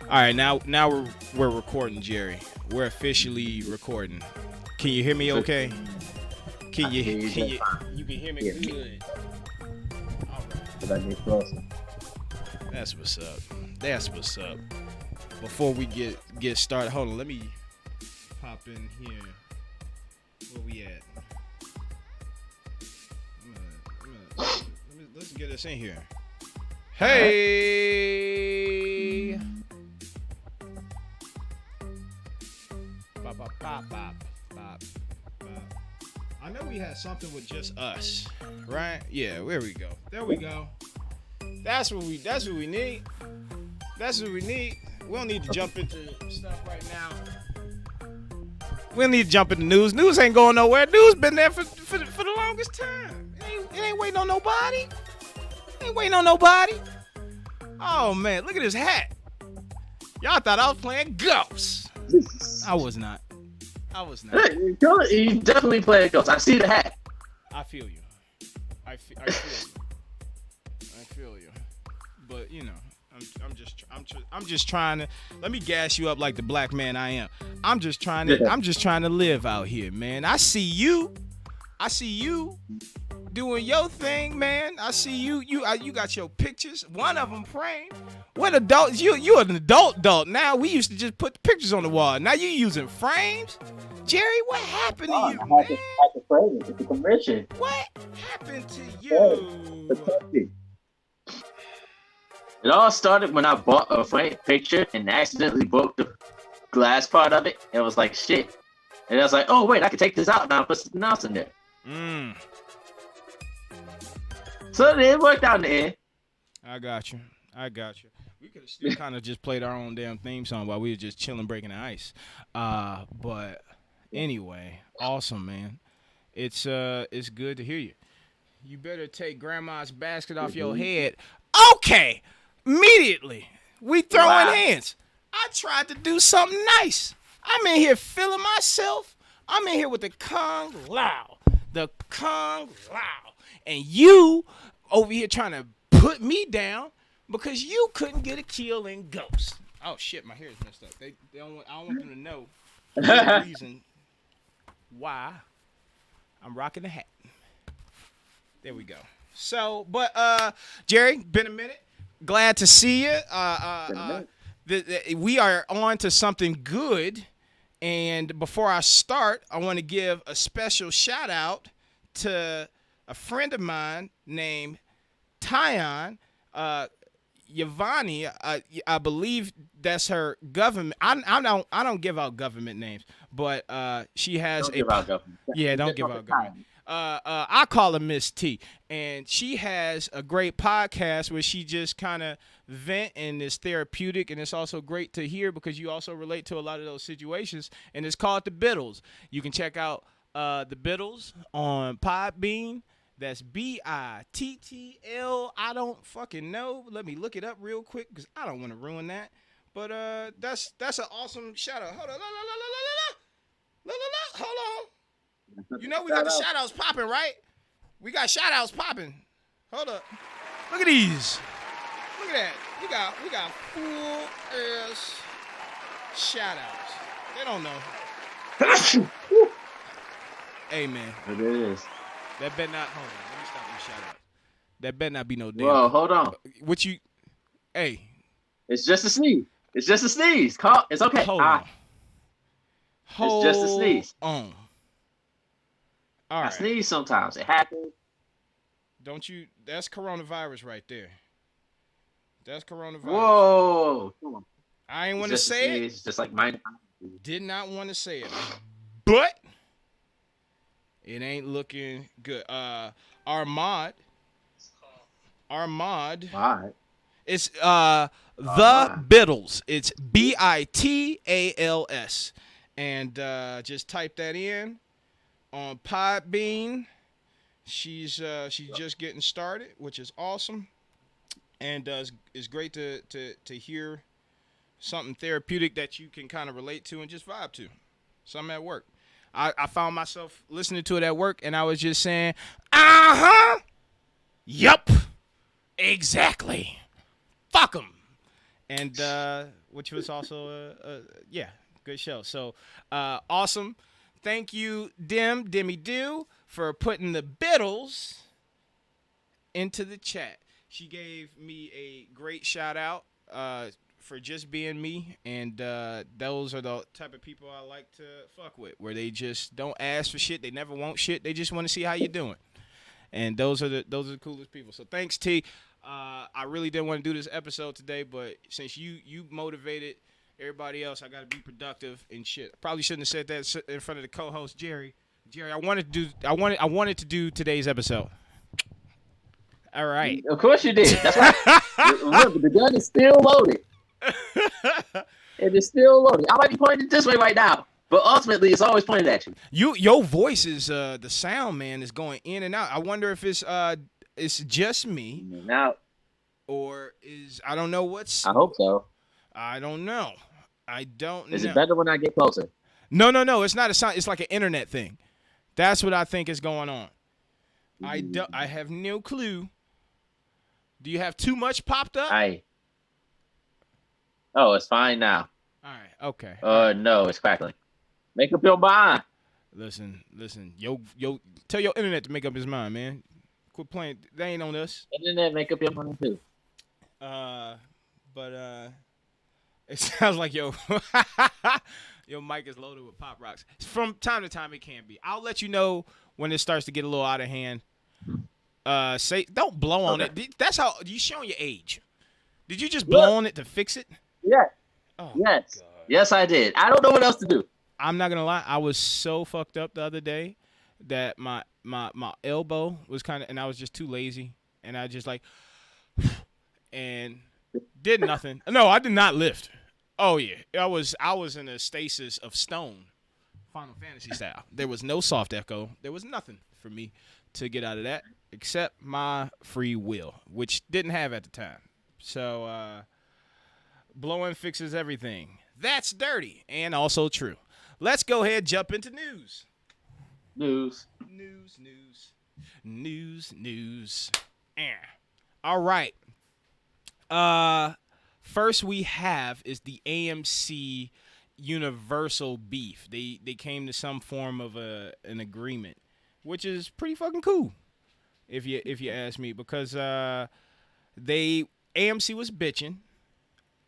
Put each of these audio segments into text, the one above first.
All right, now we're recording, Jerry. We're officially recording. Can you hear me? Okay. Can you you can hear me good? All right. That's what's up. That's what's up. Before we get started, hold on. Let me pop in here. Where we at? Let's get us in here. Hey. Bop, bop, bop, bop, bop, bop. I know we had something with just us, right? Yeah, there we go. There we go. That's what we need. That's what we need. We don't need to jump into stuff right now. We don't need to jump into news. News ain't going nowhere. News been there for the longest time. It ain't waiting on nobody. Ain't waiting on nobody. Oh man, look at his hat. Y'all thought I was playing Ghosts. I was not. You definitely playing Ghosts. I see the hat. I feel you. I feel you. But you know, I'm just trying to let me gas you up like the black man I am. I'm just trying to live out here, man. I see you doing your thing, man. I see you got your pictures. One of them framed. What adults? You an adult now. We used to just put the pictures on the wall. Now you using frames, Jerry. What happened to you, man? I had to frame it. It's a commission. What happened to you? It all started when I bought a framed picture and accidentally broke the glass part of it. It was like shit. And I was like, oh wait, I can take this out now and put something else in there. So it worked out in the end. I got you. We could have still kind of just played our own damn theme song while we were just chilling, breaking the ice. But anyway, awesome, man. It's good to hear you. You better take grandma's basket off your head. Okay, immediately we throwing hands. I tried to do something nice. I'm in here feeling myself. I'm in here with the Kung Lao. And you over here trying to put me down because you couldn't get a kill in Ghost. Oh shit, my hair is messed up. I don't want them to know the reason why I'm rocking the hat. There we go. So, but Jerry, been a minute. Glad to see you. We are on to something good. And before I start, I want to give a special shout out to a friend of mine named Tyon Yavani. I believe that's her government. I don't give out government names, but she has Don't give out government. Yeah, don't give out government. I call her Miss T, and she has a great podcast where she just kind of vent, and it's therapeutic, and it's also great to hear because you also relate to a lot of those situations, and it's called The Biddles. You can check out The Biddles on Podbean. That's BITTL. I don't fucking know. Let me look it up real quick because I don't want to ruin that. But that's an awesome shout out. Hold on. Hold on. You know we got the shout outs popping, right? We got shout outs popping. Hold up. Look at these. Look at that. We got full ass shout outs. They don't know. Hey man. It is. That better not. Hold on. Let me stop your shout out. That better not be no damn. Whoa, hold on. What you? Hey. It's just a sneeze. It's okay. Hold on. It's just a sneeze. On. All right. I sneeze sometimes. It happens. Don't you? That's coronavirus right there. That's coronavirus. Whoa. Come on. I ain't want to say it. It's just like mine. Did not want to say it. But it ain't looking good. Armand. What? It's The Biddles. It's BITALS. And just type that in on Podbean. She's just getting started, which is awesome. And it's great to hear something therapeutic that you can kind of relate to and just vibe to. Something at work. I found myself listening to it at work, and I was just saying, yup, exactly, fuck them. and which was also yeah, good show. So awesome. Thank you, Demi Do, for putting the Biddles into the chat. She gave me a great shout out for just being me, and those are the type of people I like to fuck with, where they just don't ask for shit, they never want shit, they just want to see how you doing, and those are the coolest people. So thanks, T. I really didn't want to do this episode today, but since you motivated everybody else, I got to be productive and shit. I probably shouldn't have said that in front of the co-host Jerry. Jerry, I wanted to do today's episode. All right. Of course you did. That's right. Look, the gun is still loaded. It is still loaded. I might be pointing it this way right now, but ultimately it's always pointed at you. Your voice is the sound, man, is going in and out. I wonder if it's just me Now, or is I don't know what's. I hope so. I don't know. Is it better when I get closer? No. It's not a sound. It's like an internet thing. That's what I think is going on. I have no clue. Do you have too much popped up? Oh, it's fine now. All right. Okay. No, it's crackling. Make up your mind. Listen. Yo, tell your internet to make up his mind, man. Quit playing. They ain't on us. Internet, make up your mind too. But it sounds like your mic is loaded with pop rocks. From time to time, it can be. I'll let you know when it starts to get a little out of hand. Don't blow on it. That's how you showing your age. Did you just blow on it to fix it? Yeah. Oh, yes. God. Yes, I did. I don't know what else to do. I'm not gonna lie. I was so fucked up the other day that my elbow was kind of, and I was just too lazy, and I just like, and did nothing. No, I did not lift. Oh yeah, I was in a stasis of stone, Final Fantasy style. There was no soft echo. There was nothing for me to get out of that except my free will, which didn't have at the time. So blowing fixes everything. That's dirty and also true. Let's go ahead and jump into news. News. All right. First we have is the AMC Universal beef. They came to some form of an agreement, which is pretty fucking cool, if you ask me, because AMC was bitching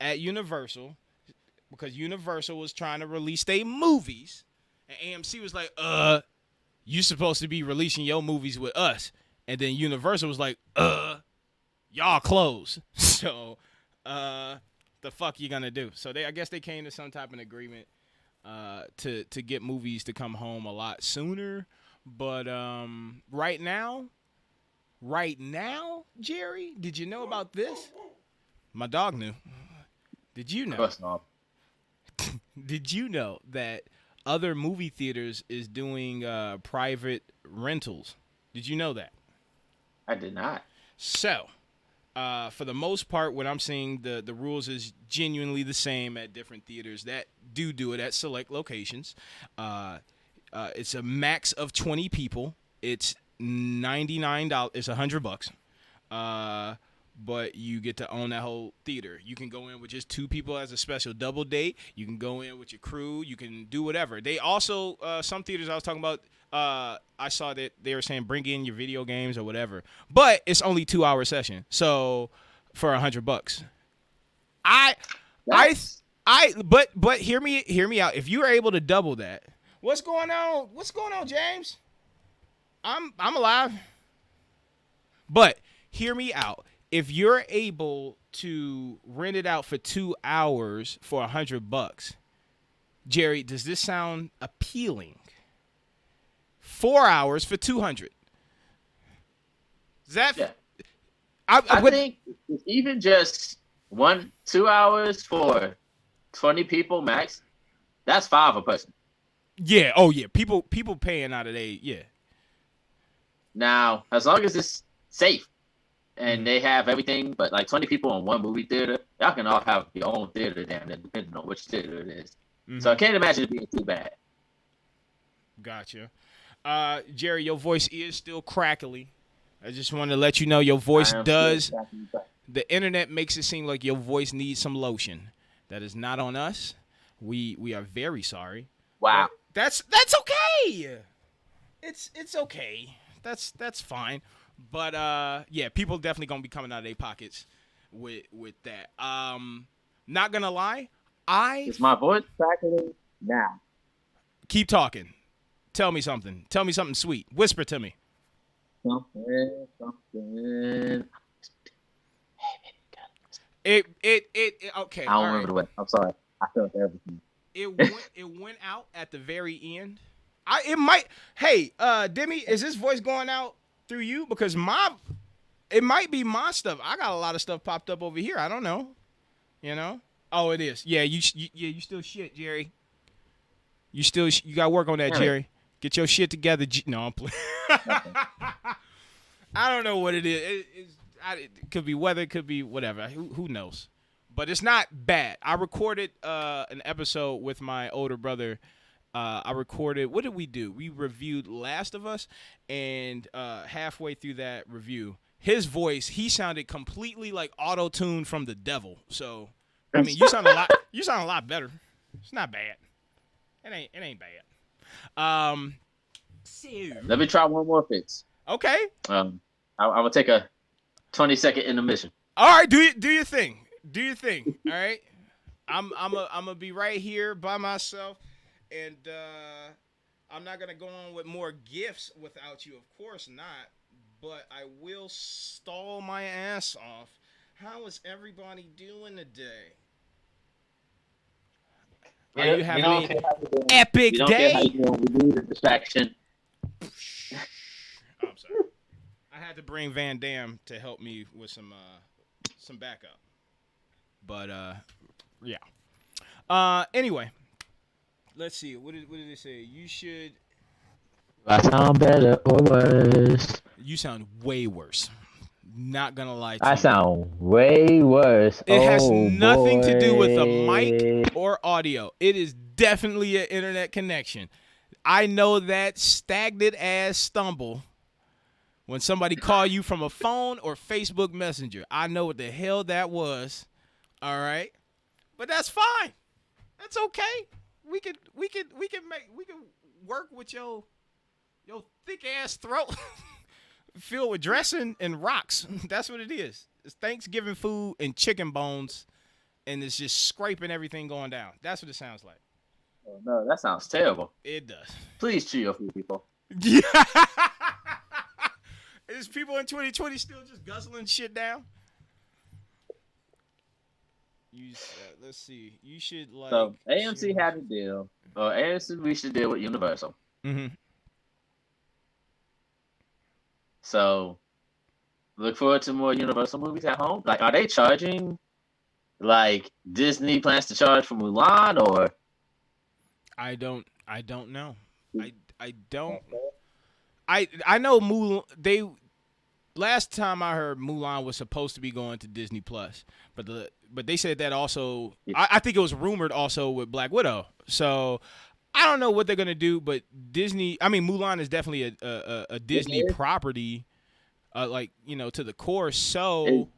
at Universal because Universal was trying to release their movies, and AMC was like, you supposed to be releasing your movies with us, and then Universal was like, y'all close. So, the fuck you gonna do? So I guess they came to some type of agreement to get movies to come home a lot sooner. But right now, Jerry, did you know about this? My dog knew. Did you know? Of course not. Did you know that other movie theaters is doing private rentals? Did you know that? I did not. So, for the most part, what I'm seeing, the rules is genuinely the same at different theaters that do it at select locations. It's a max of 20 people. It's $99. It's $100. But you get to own that whole theater. You can go in with just two people as a special double date. You can go in with your crew. You can do whatever. They also, some theaters I was talking about, I saw that they were saying bring in your video games or whatever. But it's only 2-hour session. So for $100. But hear me out. If you are able to double that, what's going on? What's going on, James? I'm alive. But hear me out. If you're able to rent it out for 2 hours for $100, Jerry, does this sound appealing? 4 hours for $200. Is that? Yeah. I think even just 2 hours for 20 people max, that's $5 a person. Yeah. Oh yeah. People paying out of yeah. Now, as long as it's safe. And they have everything, but like 20 people in one movie theater, y'all can all have your own theater down there, depending on which theater it is. Mm-hmm. So I can't imagine it being too bad. Gotcha. Jerry, your voice is still crackly. I just want to let you know your voice does the internet makes it seem like your voice needs some lotion. That is not on us. We are very sorry. Wow. But that's okay. It's okay. That's fine. But yeah, people definitely gonna be coming out of their pockets with that. Not gonna lie, Is my voice crackling now? keep talking. Tell me something. Tell me something sweet. Whisper to me. Something. It okay. I don't remember the way. I'm sorry. I felt everything. It went out at the very end. Hey, Demi, is this voice going out through you? Because it might be my stuff. I got a lot of stuff popped up over here. I don't know. You know? Oh, it is. Yeah, you still shit, Jerry. You got to work on that, Jerry. Get your shit together. No, I'm playing. I don't know what it is. It could be weather. It could be whatever. Who knows? But it's not bad. I recorded an episode with my older brother. I recorded. What did we do? We reviewed Last of Us, and halfway through that review, his voice, he sounded completely like auto-tuned from the devil. So, I mean, you sound a lot better. It's not bad. It ain't bad. So. Let me try one more fix. Okay. I'm gonna take a 20-second intermission. All right, do your thing. Do your thing. All right. I'm gonna be right here by myself, and I'm not gonna go on with more gifts without you. Of course not. But I will stall my ass off. How is everybody doing today? Are you having an epic day? We need a distraction. I'm sorry. I had to bring Van Damme to help me with some backup. But yeah. Anyway, let's see. What did they say? You should. I sound better or worse. You sound way worse. Not gonna lie to you. I sound way worse. It has nothing to do with the mic or audio. It is definitely an internet connection. I know that stagnant ass stumble when somebody call you from a phone or Facebook Messenger. I know what the hell that was. All right, but that's fine. That's okay. We can work with your thick ass throat. Filled with dressing and rocks. That's what it is. It's Thanksgiving food and chicken bones, and it's just scraping everything going down. That's what it sounds like. Oh, no, that sounds terrible. It does. Please cheer your food, people. Yeah. Is people in 2020 still just guzzling shit down? Let's see. You should like. So AMC had a deal. AMC reached a deal with Universal. Mm-hmm. So, look forward to more Universal movies at home. Like, are they charging like Disney plans to charge for Mulan, or? I don't know. I don't. I know Mulan. Last time I heard Mulan was supposed to be going to Disney Plus, but they said that also. Yeah. I think it was rumored also with Black Widow. So. I don't know what they're gonna do, but Mulan is definitely a Disney property, like to the core. So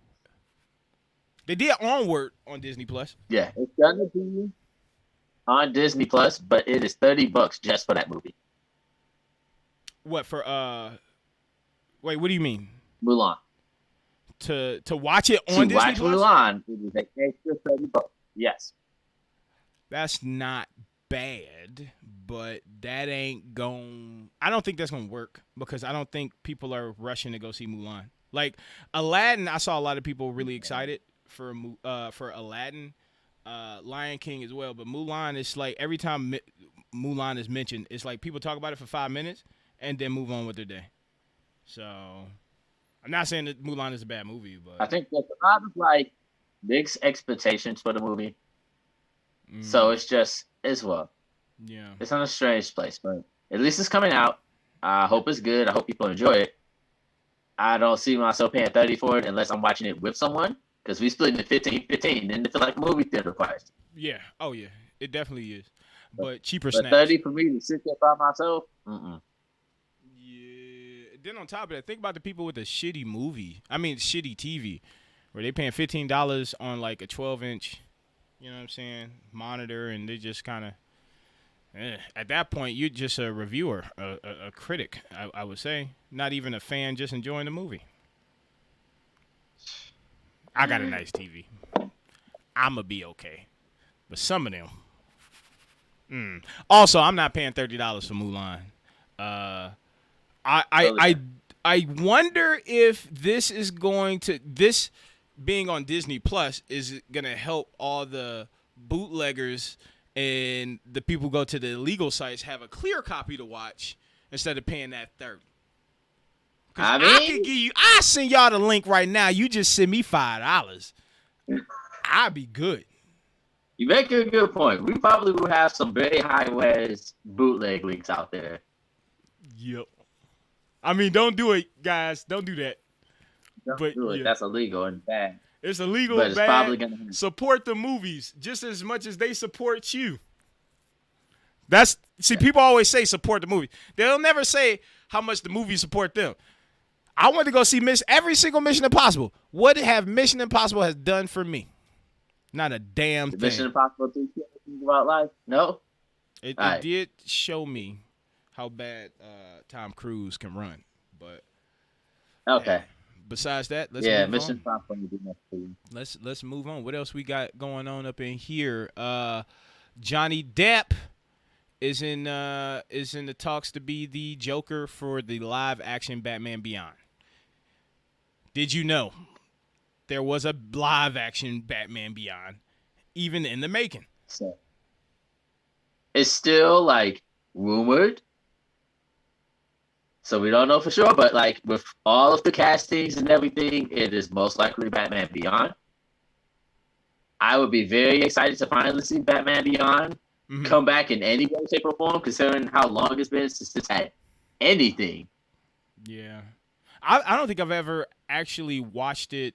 they did Onward on Disney Plus. Yeah, it's gonna be on Disney Plus, but it is $30 just for that movie. What for? Wait, what do you mean? Mulan. To watch it on Disney watch Plus? Mulan, it is an extra $30. Yes. That's not bad, but that ain't I don't think that's gonna work because I don't think people are rushing to go see Mulan. Like Aladdin, I saw a lot of people really excited for Aladdin, Lion King as well. But Mulan is like every time Mulan is mentioned, it's like people talk about it for 5 minutes and then move on with their day. So I'm not saying that Mulan is a bad movie, but I think there's a lot of like mixed expectations for the movie. So it's well. Yeah. It's in a strange place, but at least it's coming out. I hope it's good. I hope people enjoy it. I don't see myself paying $30 for it unless I'm watching it with someone because we split it 15-15, and it's like a movie theater price. Yeah. Oh yeah. It definitely is. But cheaper but snaps. $30 for me to sit there by myself. Yeah. Then on top of that, think about the people with the shitty TV. where they paying $15 on like a 12-inch, you know what I'm saying, monitor, and they just kind of. At that point, you're just a reviewer, a critic, I would say. Not even a fan, just enjoying the movie. I got a nice TV. I'ma be okay. But some of them. Also, I'm not paying $30 for Mulan. I wonder if this being on Disney Plus is gonna help all the bootleggers and the people who go to the illegal sites have a clear copy to watch instead of paying that $30. I send y'all the link right now. You just send me $5. I'll be good. You make a good point. We probably will have some very high-res bootleg links out there. Yep. I mean, don't do it, guys. Don't do that. Don't do it. Yeah. That's illegal and bad. It's illegal, but it's bad. Probably gonna support the movies just as much as they support you. People always say support the movie. They'll never say how much the movies support them. I want to go see every single Mission Impossible. What have Mission Impossible has done for me? Not a damn thing. Mission Impossible 3 about life? No. It did show me how bad Tom Cruise can run, but okay. Yeah. Besides that, let's move on. Let's move on. What else we got going on up in here? Johnny Depp is in the talks to be the Joker for the live action Batman Beyond. Did you know there was a live action Batman Beyond even in the making? So, it's still like rumored. So we don't know for sure, but like with all of the castings and everything, it is most likely Batman Beyond. I would be very excited to finally see Batman Beyond come back in any way, shape, or form, considering how long it's been since it's had anything. Yeah. I don't think I've ever actually watched it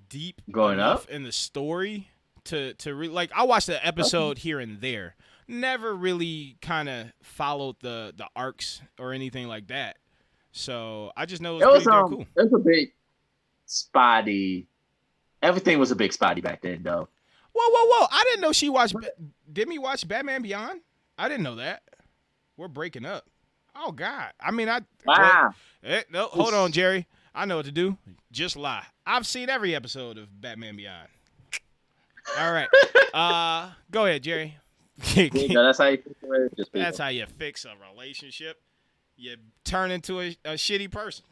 deep going enough up in the story to like I watched the episode here and there. Never really kind of followed the arcs or anything like that. So I just know it was pretty cool. It was a bit spotty. Everything was a big spotty back then, though. Whoa. I didn't know she watched. Didn't we watch Batman Beyond? I didn't know that. We're breaking up. Oh, God. I mean, wow. No, hold on, Jerry. I know what to do. Just lie. I've seen every episode of Batman Beyond. All right. Go ahead, Jerry. That's how you fix a relationship. That's how you fix a relationship. You turn into a shitty person.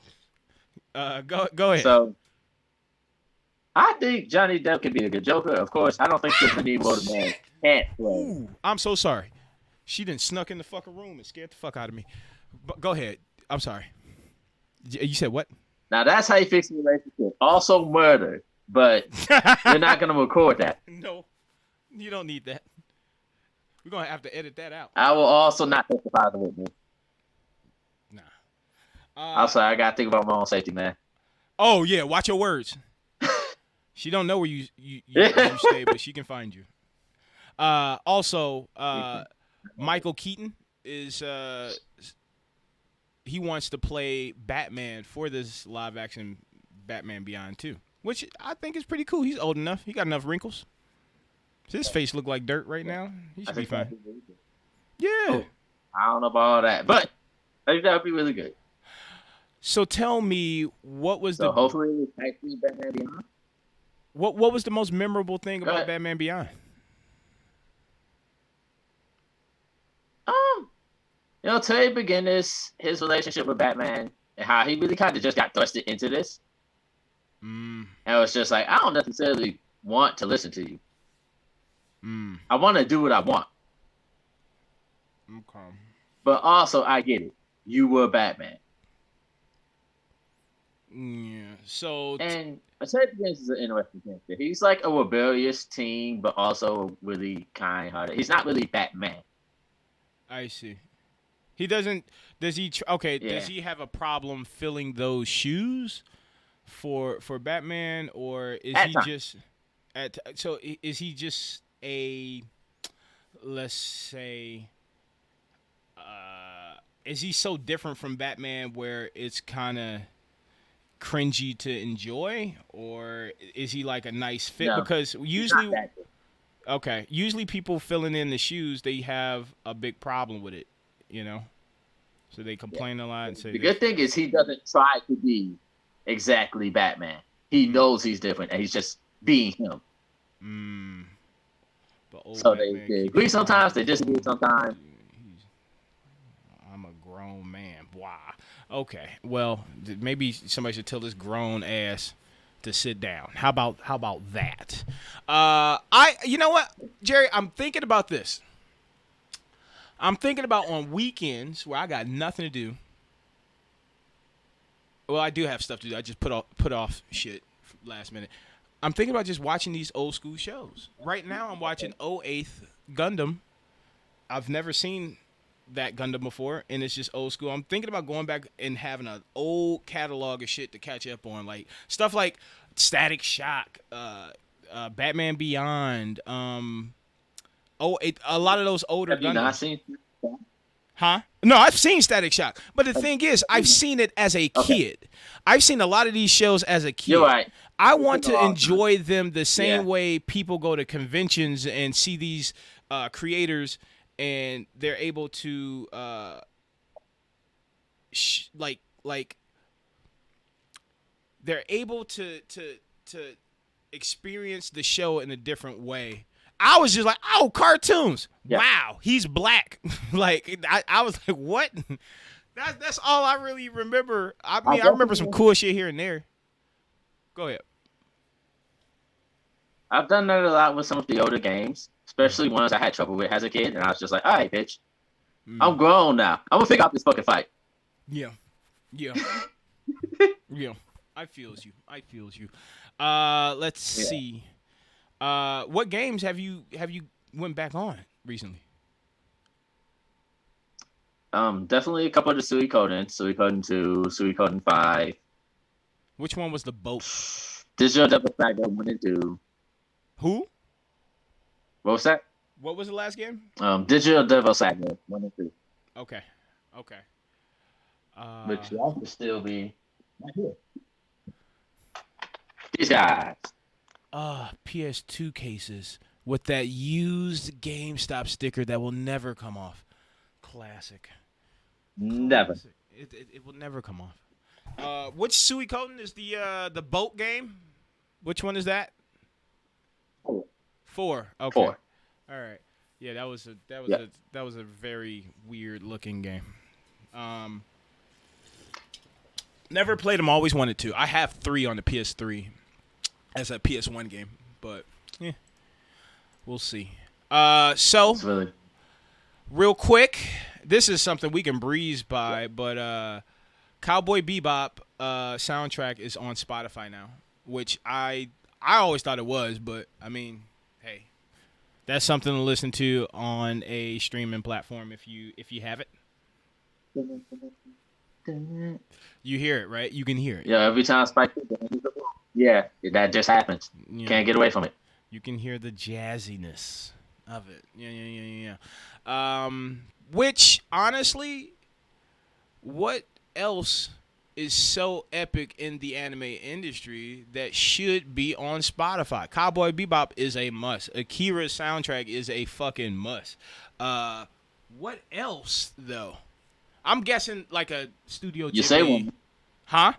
Go ahead. So, I think Johnny Depp can be a good Joker. Of course, I don't think Tiffany Motorman can't play. Ooh, I'm so sorry. She done snuck in the fucking room and scared the fuck out of me. But go ahead. I'm sorry. You said what? Now, that's how you fix a relationship. Also murder. But you're not going to record that. No, you don't need that. We're going to have to edit that out. I will also not testify the witness. Nah. I'm sorry. I got to think about my own safety, man. Oh, yeah. Watch your words. She don't know where you stay, but she can find you. Also, Michael Keaton is he wants to play Batman for this live action Batman Beyond too, which I think is pretty cool. He's old enough. He got enough wrinkles. His face look like dirt right now. He should be fine. Yeah. Oh, I don't know about all that, but I think that would be really good. So tell me, what was hopefully actually Batman Beyond. What was the most memorable thing about Batman Beyond? Terry McGinnis, his relationship with Batman, and how he really kind of just got thrusted into this. And it was just like, I don't necessarily want to listen to you. I want to do what I want. Okay. But also, I get it. You were Batman. Yeah. So. And Terry McGinnis is an interesting character. He's like a rebellious teen, but also really kind-hearted. He's not really Batman. I see. He doesn't. Does he? Okay. Yeah. Does he have a problem filling those shoes for Batman, or is he just? So is he just a? Let's say. Is he so different from Batman where it's kind of? cringy to enjoy, or is he like a nice fit? No, Because he's not usually, that good. okay, usually people filling in the shoes, they have a big problem with it, you know. So they Yeah. complain a lot and say The this. good thing is he doesn't try to be exactly Batman. He Mm, knows he's different, and he's just being him. mm. But old So they, Batman they keeps agree trying sometimes, to they disagree prove sometimes. I'm a grown man. Wow. Okay. Well, maybe somebody should tell this grown ass to sit down. How about that? You know what, Jerry? I'm thinking about this. I'm thinking about on weekends where I got nothing to do. Well, I do have stuff to do. I just put off shit last minute. I'm thinking about just watching these old school shows. Right now, I'm watching '08 Gundam. I've never seen that Gundam before, and it's just old school. I'm thinking about going back and having an old catalog of shit to catch up on, like stuff like Static Shock, Batman Beyond. A lot of those older Have you not Gundams. seen? Huh? No, I've seen Static Shock, but the thing is, I've seen it as a Okay, kid. I've seen a lot of these shows as a you're kid. right. I It want took a to long time. enjoy them the Yeah, same way people go to conventions and see these creators, and they're able to like they're able to experience the show in a different way. I was just like, oh, cartoons. yeah. Wow, he's black. Like I was like, what? That's all I really remember. I I mean, I remember some definitely, cool shit here and there. Go ahead. I've done that a lot with some of the older games, especially ones I had trouble with as a kid, and I was just like, all right, bitch, Mm. I'm grown now. I'm gonna figure out this fucking fight. Yeah, yeah, yeah. I feels you. I feels you. Let's Yeah. see. What games have you went back on recently? Definitely a couple of the Suikoden 2, Suikoden 5, Which one was the boat? Digital Devil Saga 1 and 2. Who? What was that? What was the last game? Digital Devil Saga 1 and 2. Okay. Okay. Which y'all could still be right here. These guys. PS2 cases with that used GameStop sticker that will never come off. Classic. Never. Classic. It will never come off. Which Suikoden is the boat game? Which one is that? 4. Okay. 4. All right. Yeah, Yeah. that was a very weird looking game. Never played them. Always wanted to. I have 3 on the PS3 as a PS1 game, but yeah, we'll see. So It's really. real quick, this is something we can breeze by, but Cowboy Bebop soundtrack is on Spotify now, which I always thought it was, but I mean, hey, that's something to listen to on a streaming platform if you have it. You hear it, right? You can hear it. Yeah, every time Spike. Yeah, that just happens. Yeah. Can't get away from it. You can hear the jazziness of it. Yeah. Which honestly, what else is so epic in the anime industry that should be on Spotify? Cowboy Bebop is a must. Akira's soundtrack is a fucking must. What else though? I'm guessing like a Studio Ghibli. You say one. Huh?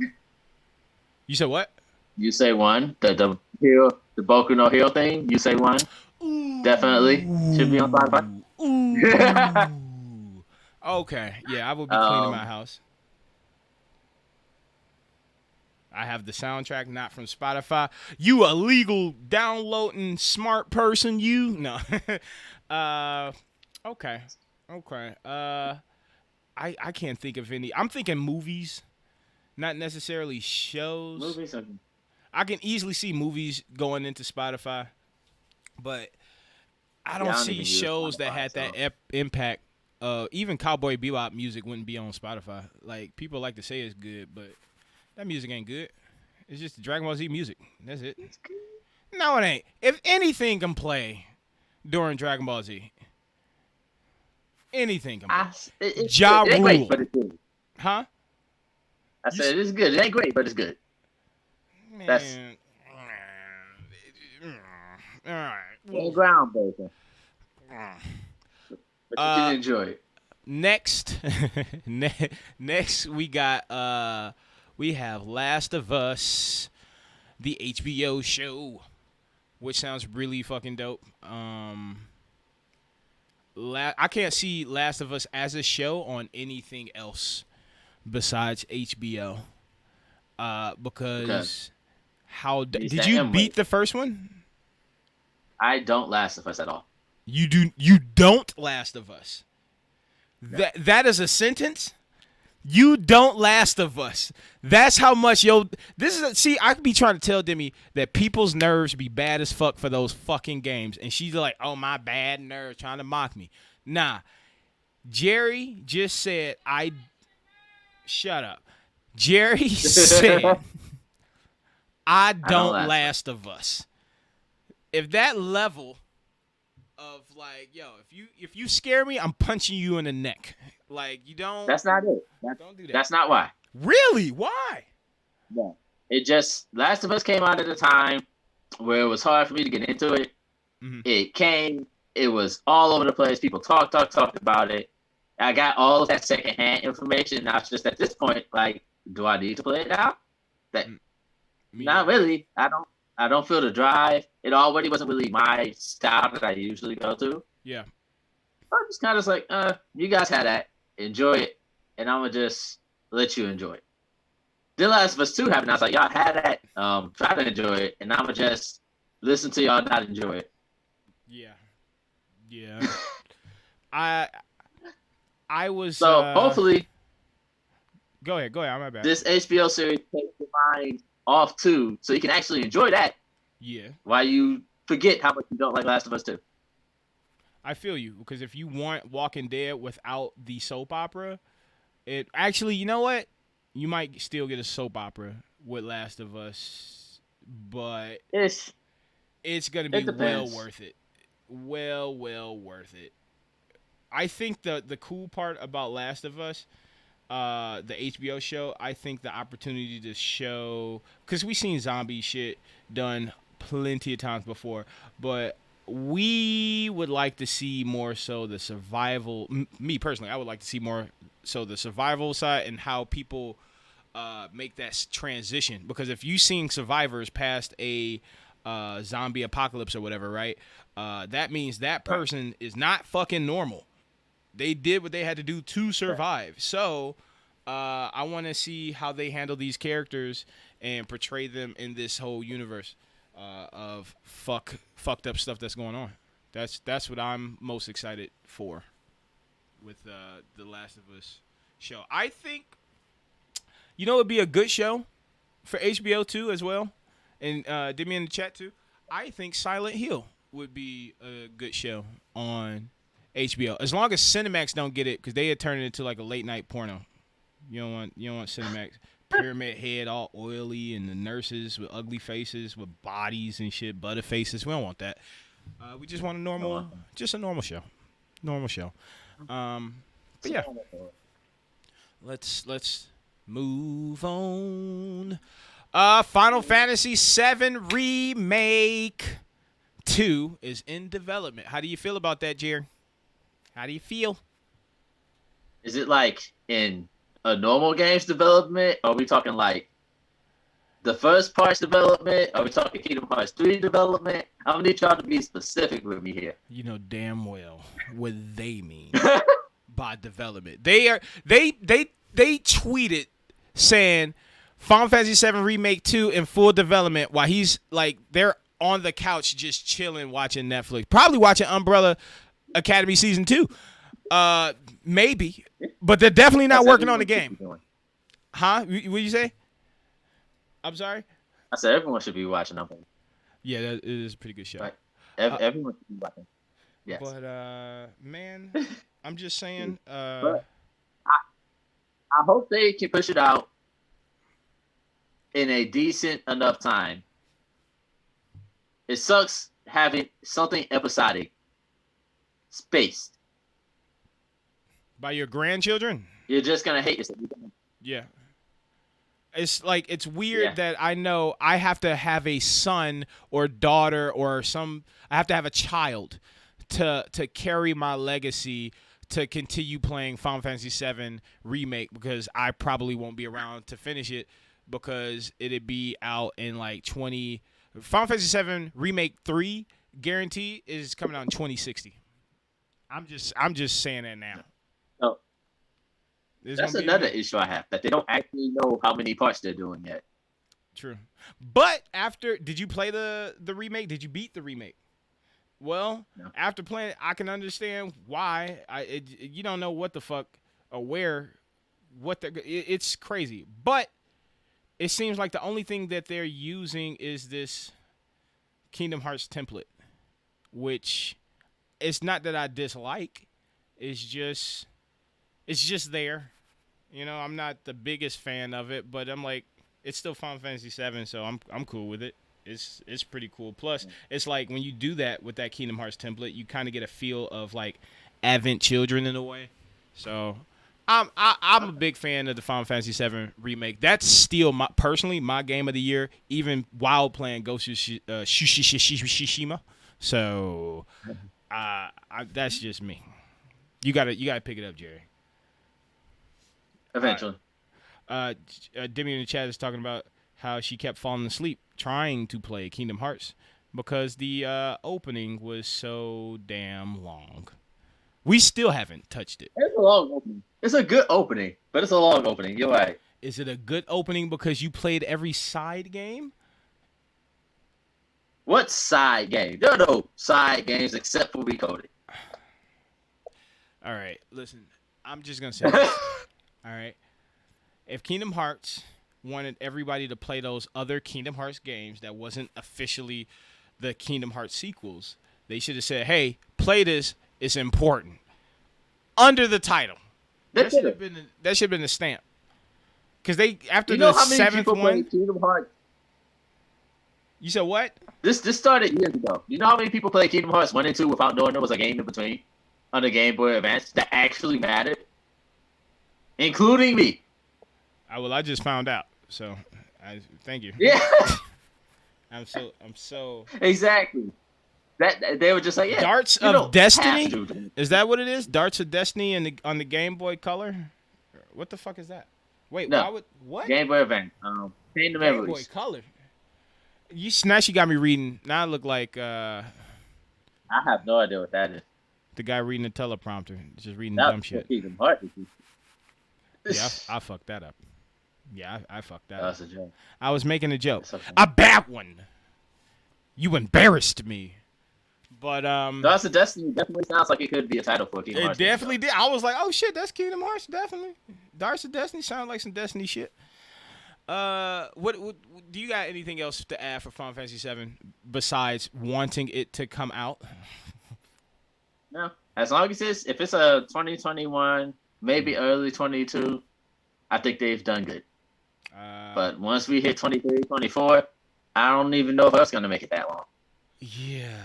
You said what? You say one. The hero, the Boku no Hero thing. You say one. Ooh. Definitely should be on Spotify. Ooh. Okay. Yeah, I will be cleaning my house. I have the soundtrack not from Spotify. You illegal downloading smart person, you? No. Okay. I can't think of any. I'm thinking movies, not necessarily shows. Movies. I can easily see movies going into Spotify, but I don't see shows that had that impact. Even Cowboy Bebop music wouldn't be on Spotify. Like, people like to say it's good, but that music ain't good. It's just Dragon Ball Z music. That's it. No, it ain't. If anything can play during Dragon Ball Z, anything can play. It Ja ain't great, Rule. but it's good. Huh? I said it's good. It ain't great, but it's good. That's Man. All right. Well, groundbreaking, but you can uh, enjoy it. next, next we have Last of Us, the HBO show, which sounds really fucking dope. I can't see Last of Us as a show on anything else besides HBO. Because Because it's did that you M beat wave. the first one? I don't Last of Us at all. You don't Last of Us. No. That is a sentence. You don't Last of Us. That's how much see, I could be trying to tell Demi that people's nerves be bad as fuck for those fucking games, and she's like, "Oh, my bad nerves," trying to mock me. Nah, Jerry just said I. Shut up. Jerry said I I don't don't Last of Us. Last of Us. If that level of like, yo, if you scare me, I'm punching you in the neck. Like, you don't. That's not it. Don't do that. That's not why. Really? Why? No. It just Last of Us came out at a time where it was hard for me to get into it. Mhm. It came. It was all over the place. People talked about it. I got all of that secondhand information. Now it's just at this point, like, do I need to play it now? Not really. I don't feel the drive. It already wasn't really my style that I usually go to. Yeah. I'm just kind of like, you guys had that. Enjoy it. And I'm going to just let you enjoy it. The Last of Us 2 happened. I was like, y'all had that. Try to enjoy it. And I'm going to just listen to y'all not enjoy it. Yeah. Yeah. I was. So hopefully. Go ahead. I'm my bad. This HBO series takes your mind off too, so you can actually enjoy that. Yeah. While you forget how much you don't like Last of Us 2. I feel you, because if you want Walking Dead without the soap opera, it actually, you know what? You might still get a soap opera with Last of Us, but it's gonna be well worth it. Well worth it. I think the cool part about Last of Us, the HBO show, I think the opportunity to show, because we've seen zombie shit done plenty of times before, but we would like to see more so the survival. Me personally, I would like to see more so the survival side and how people make that transition. Because if you've seen survivors past a zombie apocalypse or whatever, right? That means that person is not fucking normal. They did what they had to do to survive. So I want to see how they handle these characters and portray them in this whole universe of fucked up stuff that's going on. That's what I'm most excited for with the Last of Us show. I think, it would be a good show for HBO too as well, and did me in the chat too. I think Silent Hill would be a good show on HBO, as long as Cinemax don't get it, because they had turned it into like a late night porno. You don't want Cinemax. Pyramid Head all oily, and the nurses with ugly faces with bodies and shit, butter faces. We don't want that. We just want a normal show. Normal show. But yeah. Let's move on. Final Fantasy VII Remake 2 is in development. How do you feel about that, Jerry? How do you feel? Is it like in a normal game's development? Are we talking like the first part's development? Are we talking Kingdom Hearts 3 development? I'm gonna need y'all to be specific with me here. You know damn well what they mean by development. They tweeted saying Final Fantasy VII Remake 2 in full development, while he's like, they're on the couch just chilling watching Netflix, probably watching Umbrella Academy season 2. Maybe, but they're definitely not working on the game. Huh? What you say? I'm sorry? I said everyone should be watching Umbrella. Yeah, that is a pretty good show. Right. Everyone should be watching. Yes. But man, I'm just saying. But I hope they can push it out in a decent enough time. It sucks having something episodic spaced. By your grandchildren? You're just gonna hate yourself. Yeah. It's like it's Yeah. weird that I know I have to have a son or daughter or some I have to have a child to carry my legacy to continue playing Final Fantasy VII remake because I probably won't be around to finish it because it'd be out in like 20 Final Fantasy VII remake 3 guarantee is coming out in 2060. I'm just saying that now. So There's that's gonna be another issue I have that they don't actually know how many parts they're doing yet. true. But after did you play the remake? Did you beat the remake? Well, No. after playing, I can understand why. You don't know what the fuck or where, it's crazy. But it seems like the only thing that they're using is this Kingdom Hearts template, which it's not that I dislike. It's just there. You know, I'm not the biggest fan of it, but I'm like, it's still Final Fantasy VII, so I'm cool with it. It's pretty cool. Plus, it's like when you do that with that Kingdom Hearts template, you kind of get a feel of like Advent Children in a way. So I'm a big fan of the Final Fantasy VII remake. That's still personally my game of the year, even while playing Ghost of Tsushima. So that's just me. You gotta pick it up, Jerry. Eventually. Demi in the chat is talking about how she kept falling asleep trying to play Kingdom Hearts because the opening was so damn long. We still haven't touched it. It's a long opening. It's a good opening, but it's a long opening. You're right. Is it a good opening because you played every side game? What side game? There are no side games except for Recoded. All right, listen. I'm just gonna say this. All right. If Kingdom Hearts wanted everybody to play those other Kingdom Hearts games that wasn't officially the Kingdom Hearts sequels, they should have said, "Hey, play this. It's important." Under the title. That should have been the stamp. Because they after you know the how many seventh people one. played Kingdom Hearts? You said what? This started years ago. You know how many people played Kingdom Hearts 1 and 2 without knowing there was a game in between on the Game Boy Advance that actually mattered? Including me. I just found out. So, thank you. Yeah. I'm so Exactly. That they were just like, yeah. Darts of Destiny? Is that what it is? Darts of Destiny on the Game Boy Color? What the fuck is that? Wait, no. What? Game Boy Advance. Game Boy Color. Now she got me reading. Now I look like I have no idea what that is. The guy reading the teleprompter, just reading dumb shit. Kingdom Hearts. Yeah, I fucked that up. Yeah, I fucked that up. That's a joke. I was making a joke. Okay. A bad one. You embarrassed me. But Darts of Destiny definitely sounds like it could be a title for Kingdom Hearts. It definitely did. I was like, oh shit, that's Kingdom Hearts, definitely. Darts of Destiny sounds like some Destiny shit. What do you got anything else to add for Final Fantasy VII besides wanting it to come out? No, as long as if it's a 2021, maybe early 22, I think they've done good. But once we hit 23, 24, I don't even know if it's gonna make it that long. Yeah,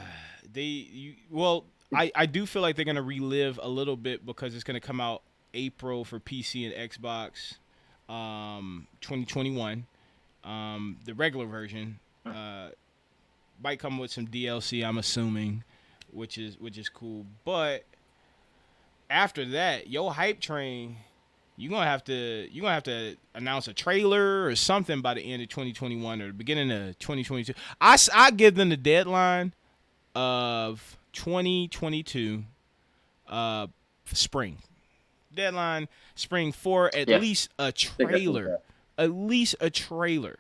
I do feel like they're gonna relive a little bit because it's gonna come out April for PC and Xbox, 2021. The regular version might come with some DLC, I'm assuming, which is cool. But after that, your hype train, you're gonna have to announce a trailer or something by the end of 2021 or the beginning of 2022. I give them the deadline of 2022 spring. Deadline spring for at least a trailer. At least a trailer.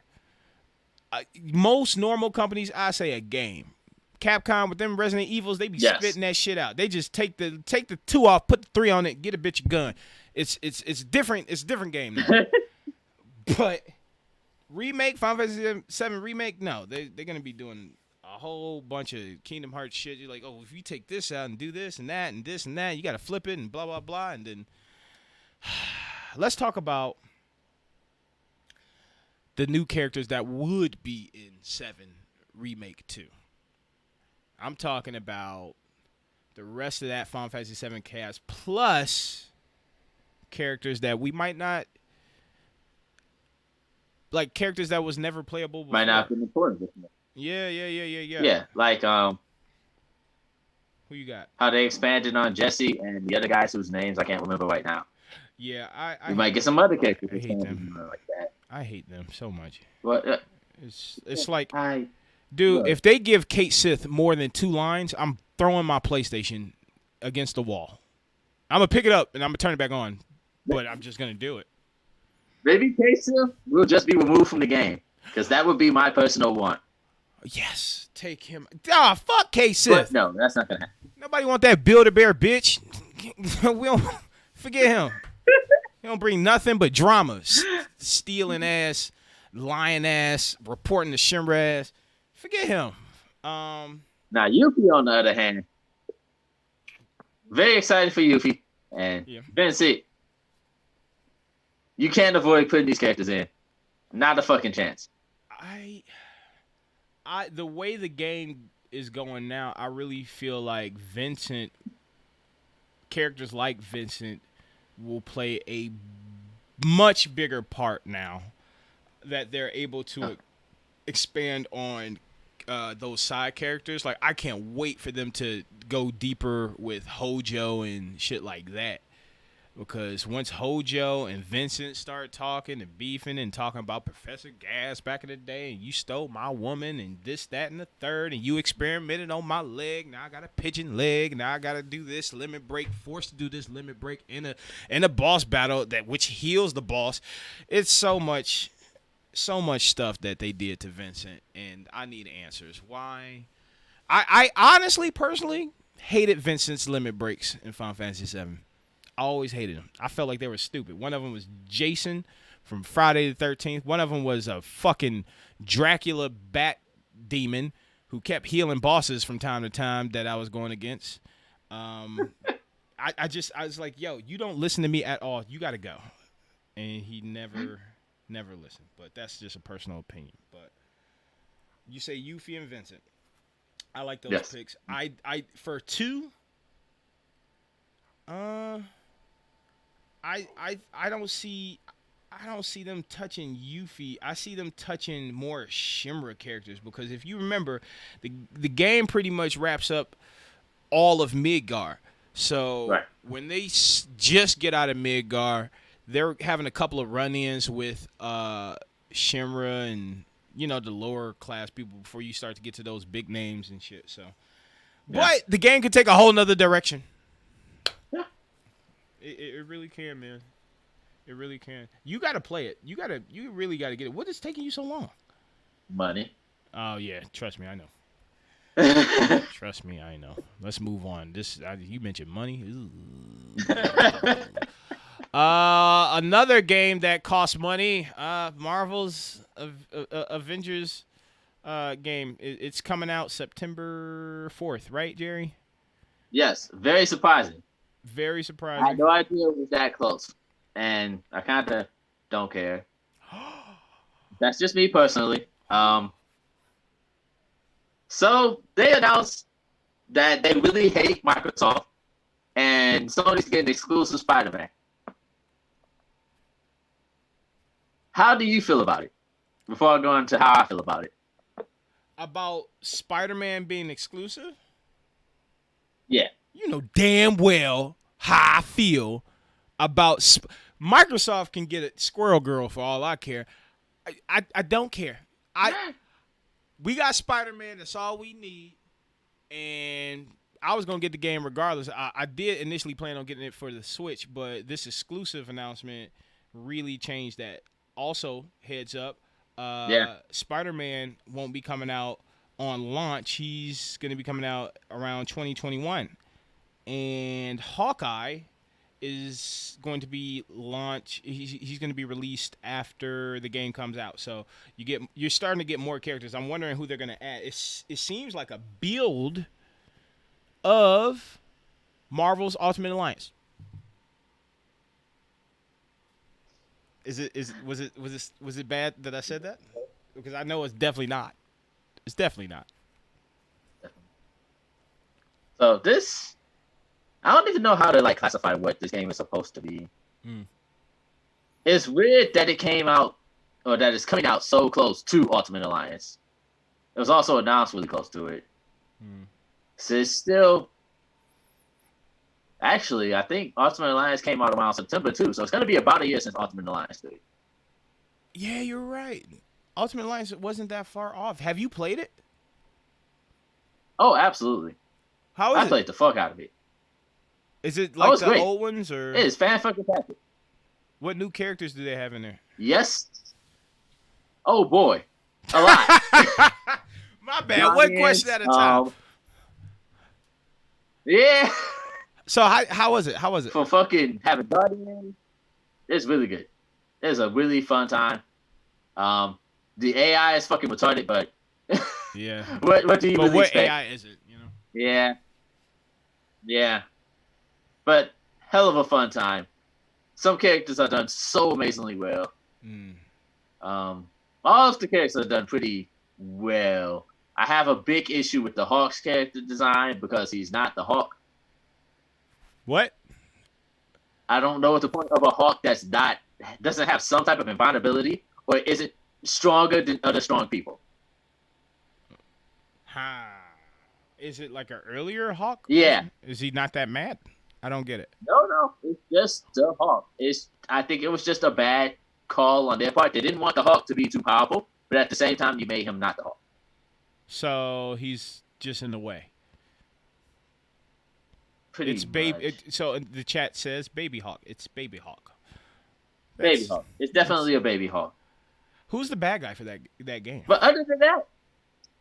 Most normal companies, I say a game. Capcom with them Resident Evils, they be spitting that shit out. They just take the 2 off, put the 3 on it, get a bitch a gun. It's different. It's a different game now. But remake, Final Fantasy VII remake, no, they're gonna be doing a whole bunch of Kingdom Hearts shit. You're like, oh, if you take this out and do this and that and this and that, you gotta flip it and blah blah blah. And then let's talk about the new characters that would be in 7 remake 2. I'm talking about the rest of that Final Fantasy VII cast plus characters that we might not like characters that was never playable before. Might not be important. Yeah. Yeah, like Who you got? how they expanded on Jesse and the other guys whose names I can't remember right now. Yeah, We might get some other characters I hate them. like that. I hate them so much. But It's like, dude, if they give Kate Sith more than 2 lines, I'm throwing my PlayStation against the wall. I'm gonna pick it up and I'm gonna turn it back on, but I'm just gonna do it. Maybe Casey will just be removed from the game, because that would be my personal want. Yes, take him. Fuck Kate Sith. But no, that's not gonna happen. Nobody want that Build-A-Bear bitch. We don't forget him. He don't bring nothing but dramas. Stealing ass, lying ass, reporting to Shinra ass. Forget him. Now Yuffie, on the other hand, very excited for Yuffie and Vincent. You can't avoid putting these characters in. Not a fucking chance. The way the game is going now, I really feel like characters like Vincent will play a much bigger part now that they're able to expand on those side characters. Like, I can't wait for them to go deeper with Hojo and shit like that. Because once Hojo and Vincent start talking and beefing and talking about Professor Gas back in the day, and you stole my woman and this, that, and the third, and you experimented on my leg. Now I got a pigeon leg. Now I got to do this limit break, forced to do this limit break in a boss battle which heals the boss. It's so much stuff that they did to Vincent, and I need answers. Why? I honestly, personally, hated Vincent's limit breaks in Final Fantasy VII. I always hated them. I felt like they were stupid. One of them was Jason from Friday the 13th. One of them was a fucking Dracula bat demon who kept healing bosses from time to time that I was going against. I was like, yo, you don't listen to me at all. You got to go. And he never listened. But that's just a personal opinion. But you say Yuffie and Vincent. I like those picks. I for 2. I don't see them touching Yuffie. I see them touching more Shinra characters, because if you remember, the game pretty much wraps up all of Midgar. So when they just get out of Midgar, they're having a couple of run-ins with Shinra and the lower class people before you start to get to those big names and shit. So, but the game could take a whole nother direction. It really can, man. It really can. You got to play it. You really got to get it. What is taking you so long? Money. Oh, yeah. Trust me, I know. Trust me, I know. Let's move on. You mentioned money. Another game that costs money. Marvel's Avengers game. It's coming out September 4th, right, Jerry? Yes. Very surprising. Very surprising. I had no idea it was that close, and I kind of don't care. That's just me personally. So they announced that they really hate Microsoft, and Sony's getting exclusive Spider-Man. How do you feel about it? Before I go into how I feel about it. About Spider-Man being exclusive? Yeah. You know damn well how I feel about Microsoft can get a Squirrel Girl for all I care. I don't care. We got Spider-Man. That's all we need. And I was going to get the game regardless. I did initially plan on getting it for the Switch, but this exclusive announcement really changed that. Also, heads up, Spider-Man won't be coming out on launch. He's going to be coming out around 2021. And Hawkeye is going to be launched. He's going to be released after the game comes out. So you're starting to get more characters. I'm wondering who they're going to add. It seems like a build of Marvel's Ultimate Alliance. Was it bad that I said that? Because I know it's definitely not. It's definitely not. So this, I don't even know how to classify what this game is supposed to be. It's weird that it came out or that is coming out so close to Ultimate Alliance. It was also announced really close to it. So it's still. Actually, I think Ultimate Alliance came out around September too, so it's going to be about a year since Ultimate Alliance 3. Yeah, you're right. Ultimate Alliance wasn't that far off. Have you played it? Oh, absolutely. How is I it? played the fuck out of it. Is it like it's the great. old ones or? It is fan-fucking-tastic. What new characters do they have in there? Yes. Oh boy, a lot. My bad. One question at a time. Yeah. So how was it? How was it? For fucking having Guardians, it's really good. It's a really fun time. The AI is fucking retarded, but yeah. What do you But really what expect? AI is it? You know. Yeah. But hell of a fun time. Some characters are done so amazingly well. All of the characters are done pretty well. I have a big issue with the Hawk's character design because he's not the Hawk. What? I don't know what the point of a Hawk doesn't have some type of invulnerability or isn't stronger than other strong people. Is it like an earlier Hawk? Yeah. Is he not that mad? I don't get it. No. It's just the Hawk. I think it was just a bad call on their part. They didn't want the Hawk to be too powerful, but at the same time, you made him not the Hawk. So he's just in the way. Pretty much. So the chat says Baby Hawk. It's Baby Hawk. Baby Hawk. It's definitely a Baby Hawk. Who's the bad guy for that game? But other than that,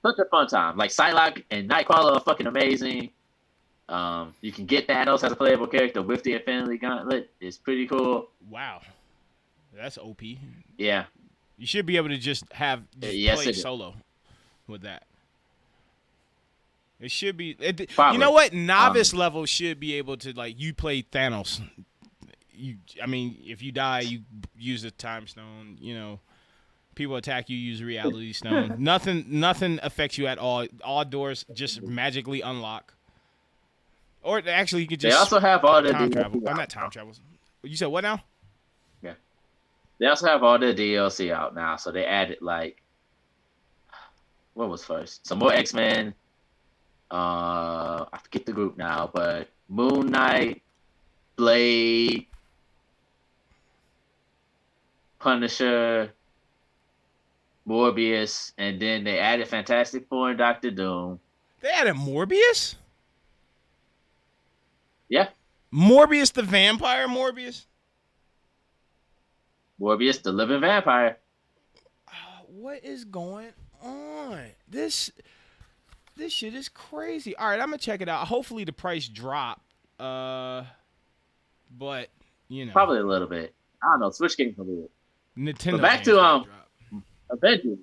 such a fun time. Like Psylocke and Nightcrawler are fucking amazing. You can get Thanos as a playable character with the Infinity Gauntlet. It's pretty cool. Wow, that's OP. Yeah, you should be able to just play solo with that. It should be. You know what? Novice level should be able to you play Thanos. If you die, you use a time stone. You know, people attack you, use a reality stone. Nothing affects you at all. All doors just magically unlock. Or actually, you could just. They also have all the time travel. I'm not time travels. You said what now? Yeah. They also have all the DLC out now, so they added what was first? Some more X-Men. I forget the group now, but Moon Knight, Blade, Punisher, Morbius, and then they added Fantastic Four and Doctor Doom. They added Morbius? Yeah. Morbius the vampire Morbius? Morbius the living vampire. What is going on? This shit is crazy. All right, I'm gonna check it out. Hopefully the price drop. But you know, probably a little bit. I don't know. Switch games a little. Nintendo. But back to Avengers.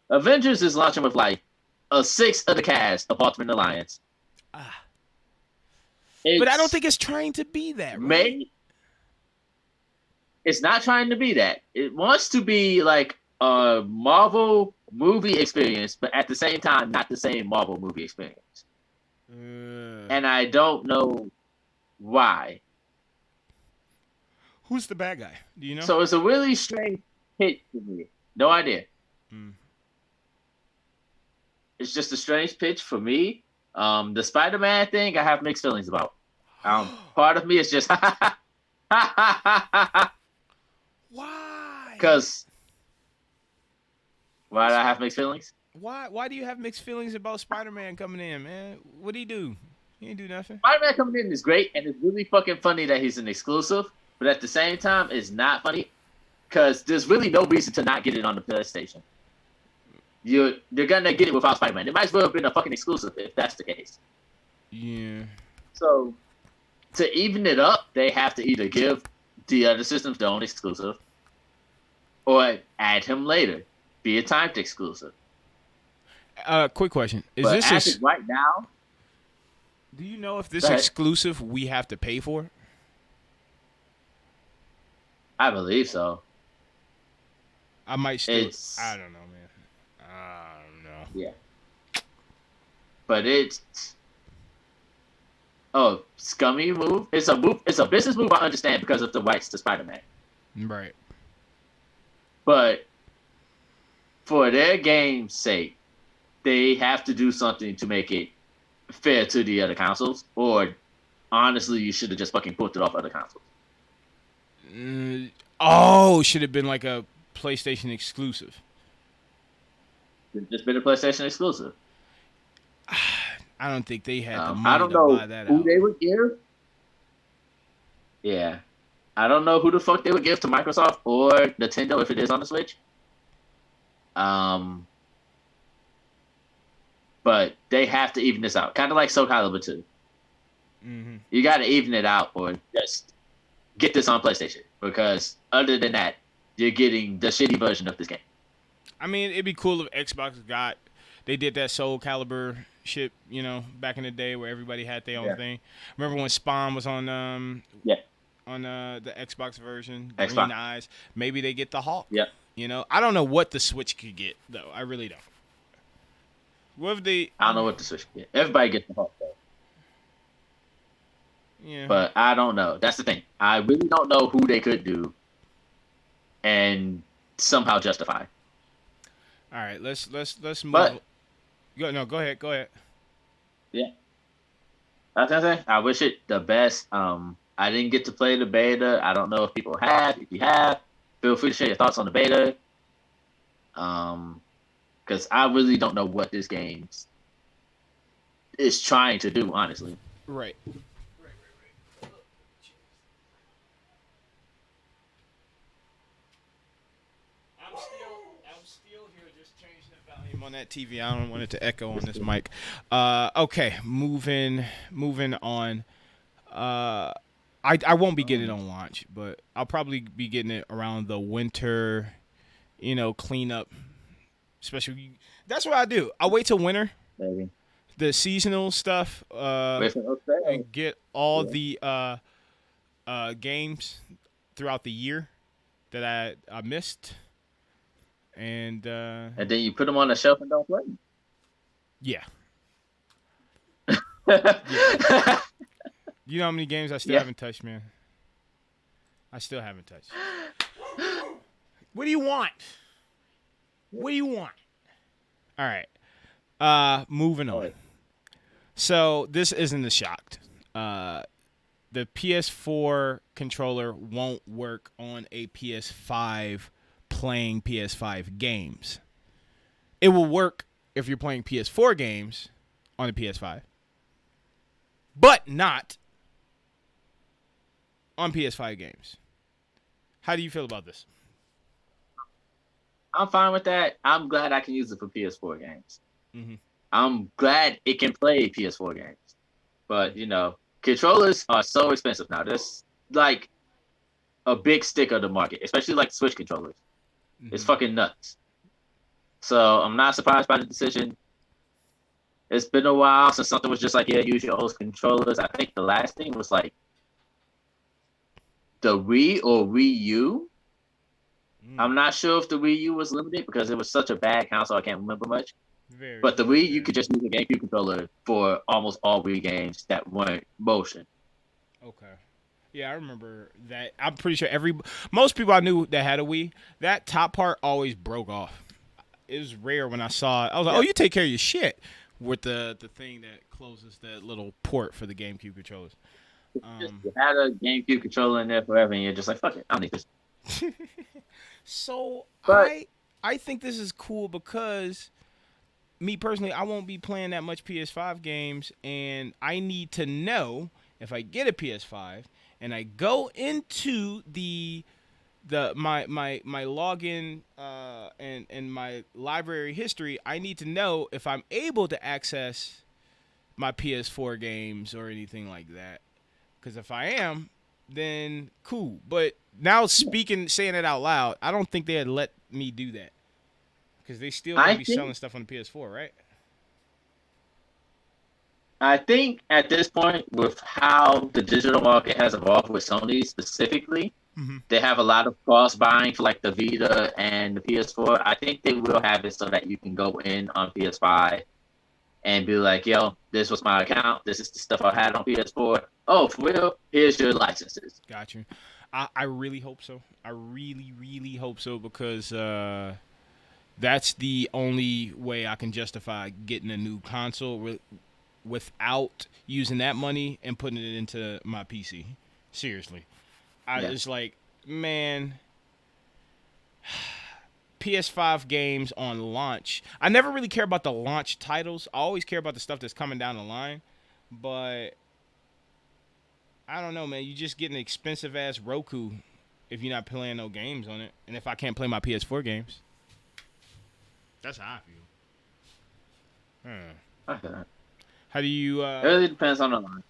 Avengers is launching with a sixth of the cast of Ultimate Alliance. But I don't think it's trying to be that. Right? It's not trying to be that. It wants to be like a Marvel movie experience, but at the same time, not the same Marvel movie experience. And I don't know why. Who's the bad guy? Do you know? So it's a really strange pitch to me. No idea. It's just a strange pitch for me. The Spider-Man thing, I have mixed feelings about. Part of me is just why? Because why do I have mixed feelings? Why do you have mixed feelings about Spider-Man coming in, man? What'd he do? He didn't do nothing. Spider-Man coming in is great, and it's really fucking funny that he's an exclusive. But at the same time, it's not funny because there's really no reason to not get it on the PlayStation. They're gonna get it without Spider-Man. It might as well have been a fucking exclusive if that's the case. Yeah. So to even it up, they have to either give the other systems their own exclusive, or add him later, be a timed exclusive. Quick question: right now? Do you know if this exclusive we have to pay for? I believe so. I might still. I don't know, man. I don't know. Yeah. But it's scummy move. It's a move. It's a business move. I understand because of the rights to Spider-Man. Right. But for their game's sake, they have to do something to make it fair to the other consoles, or honestly, you should have just fucking put it off other consoles. Should have been like a PlayStation exclusive. It's just been a PlayStation exclusive. I don't think they had the money I don't to know buy that who out. they would give. Yeah. I don't know who the fuck they would give to Microsoft or Nintendo if it is on the Switch. But they have to even this out. Kind of like Soul Calibur 2. Mm-hmm. You got to even it out or just get this on PlayStation. Because other than that, you're getting the shitty version of this game. I mean, it'd be cool if Xbox they did that Soul Calibur shit, back in the day where everybody had their own thing. Remember when Spawn was on on the Xbox version, Xbox. Green Eyes? Maybe they get the Hawk. Yep. I don't know what the Switch could get though. I really don't. What if they? I don't know what the Switch could get. Everybody gets the Hawk though. Yeah. But I don't know. That's the thing. I really don't know who they could do and somehow justify. All right, let's move. But go ahead. Yeah. That's what I'm saying. I wish it the best. I didn't get to play the beta. I don't know if people have. If you have, feel free to share your thoughts on the beta. Because I really don't know what this game is trying to do, honestly. Right. I'm still here, just changing the volume on that TV. I don't want it to echo on this mic. Okay, moving on. I won't be getting it on launch, but I'll probably be getting it around the winter, cleanup. Especially, that's what I do. I wait till winter, Maybe. the seasonal stuff, and get all the games throughout the year that I missed. And then you put them on the shelf and don't play them. Yeah. Yeah. You know how many games I still haven't touched, man? I still haven't touched. What do you want? What do you want? All right. Moving on. So this isn't a shock. The PS4 controller won't work on a PS5 playing PS5 games. It will work if you're playing PS4 games on a PS5, but not on PS5 games. How do you feel about this? I'm fine with that. I'm glad I can use it for PS4 games. Mm-hmm. I'm glad it can play PS4 games. But, controllers are so expensive now. That's like a big stick of the market, especially like Switch controllers. Mm-hmm. It's fucking nuts. So I'm not surprised by the decision. It's been a while since something was just like, use your old controllers. I think the last thing was like the Wii or Wii U. I'm not sure if the Wii U was limited because it was such a bad console. I can't remember much. But the Wii, you could just use a GameCube controller for almost all Wii games that weren't motion. Okay. Yeah, I remember that. I'm pretty sure most people I knew that had a Wii, that top part always broke off. It was rare when I saw it. I was like, oh, you take care of your shit with the thing that closes that little port for the GameCube controllers. You had a GameCube controller in there forever, and you're just like, fuck it, I don't need this. So I think this is cool because me personally, I won't be playing that much PS5 games, and I need to know if I get a PS5 and I go into my login and my library history, I need to know if I'm able to access my PS4 games or anything like that. Because if I am, then cool. But now saying it out loud, I don't think they had let me do that. Because they still going to be selling stuff on the PS4, right? I think at this point, with how the digital market has evolved with Sony specifically, they have a lot of cross-buying for like the Vita and the PS4. I think they will have it so that you can go in on PS5 and be like, yo, this was my account. This is the stuff I had on PS4. Oh, for real? Here's your licenses. Got you. I really hope so. I really, really hope so because, That's the only way I can justify getting a new console without using that money and putting it into my PC. Seriously. It's like, man, PS5 games on launch. I never really care about the launch titles. I always care about the stuff that's coming down the line. But I don't know, man. You just get an expensive ass Roku if you're not playing no games on it. And if I can't play my PS4 games. That's how I feel. Okay. How do you It really depends on the line.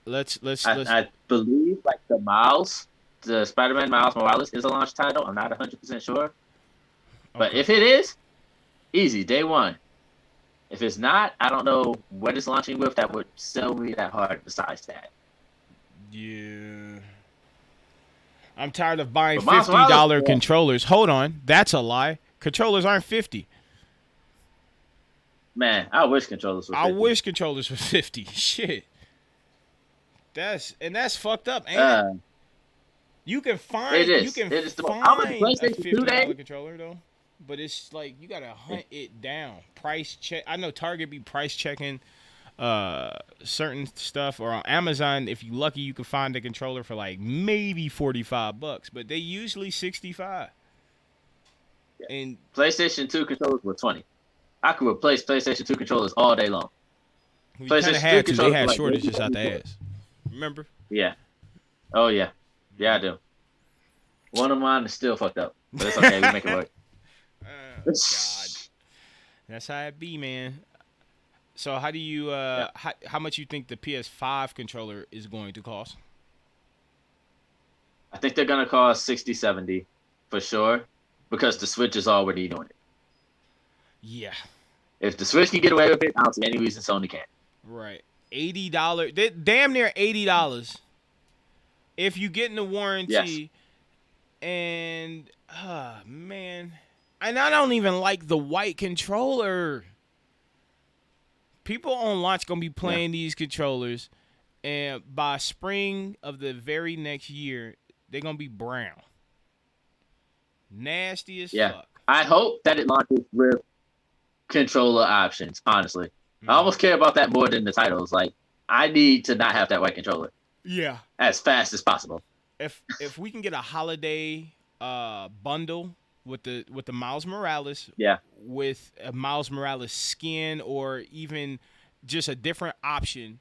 Let's I believe like the Spider-Man Miles Morales is a launch title. I'm not 100% sure. But okay. if it is, easy, day one. If it's not, I don't know what it's launching with that would sell me that hard besides that. Yeah. I'm tired of buying But $50 controllers. Hold on. That's a lie. Controllers aren't 50. Man, I wish controllers were 50. I wish controllers were 50. Shit. That's fucked up, ain't it? You can find it is a $50 controller though, but it's like you gotta hunt it down. Price check. I know Target be price checking certain stuff, or on Amazon, if you lucky, you can find a controller for like maybe $45, but they usually $65. Yeah. And PlayStation 2 controllers were $20. I could replace PlayStation 2 controllers all day long. We kind of had to. They had shortages out the ass. Remember? Yeah. Oh yeah. Yeah, I do. One of mine is still fucked up, but it's okay. We make it work. God. That's how it be, man. So how do you how much you think the PS5 controller is going to cost? I think they're gonna cost $60, $70 for sure, because the Switch is already doing it. Yeah. If the Switch can get away with it, I don't see any reason Sony can't. Right. $80. Damn near $80. If you get in the warranty. Yes. And man. And I don't even like the white controller. People on launch gonna be playing these controllers, and by spring of the very next year, they're gonna be brown. Nasty as fuck. I hope that it launches with controller options, honestly. I almost care about that more than the titles. Like, I need to not have that white controller. Yeah. As fast as possible. If we can get a holiday bundle with the Miles Morales, with a Miles Morales skin, or even just a different option.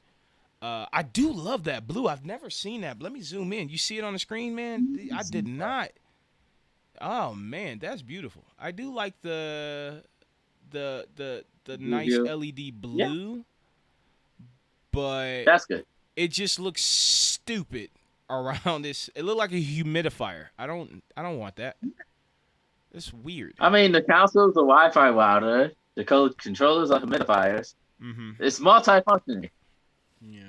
I do love that blue. I've never seen that. Let me zoom in. You see it on the screen, man? I did not. Oh man, that's beautiful. I do like the nice LED blue, but that's good. It just looks stupid around this. It looked like a humidifier. I don't want that. It's weird. I mean, the console's a Wi-Fi router. The controllers are humidifiers. Mm-hmm. It's multifunctional. Yeah.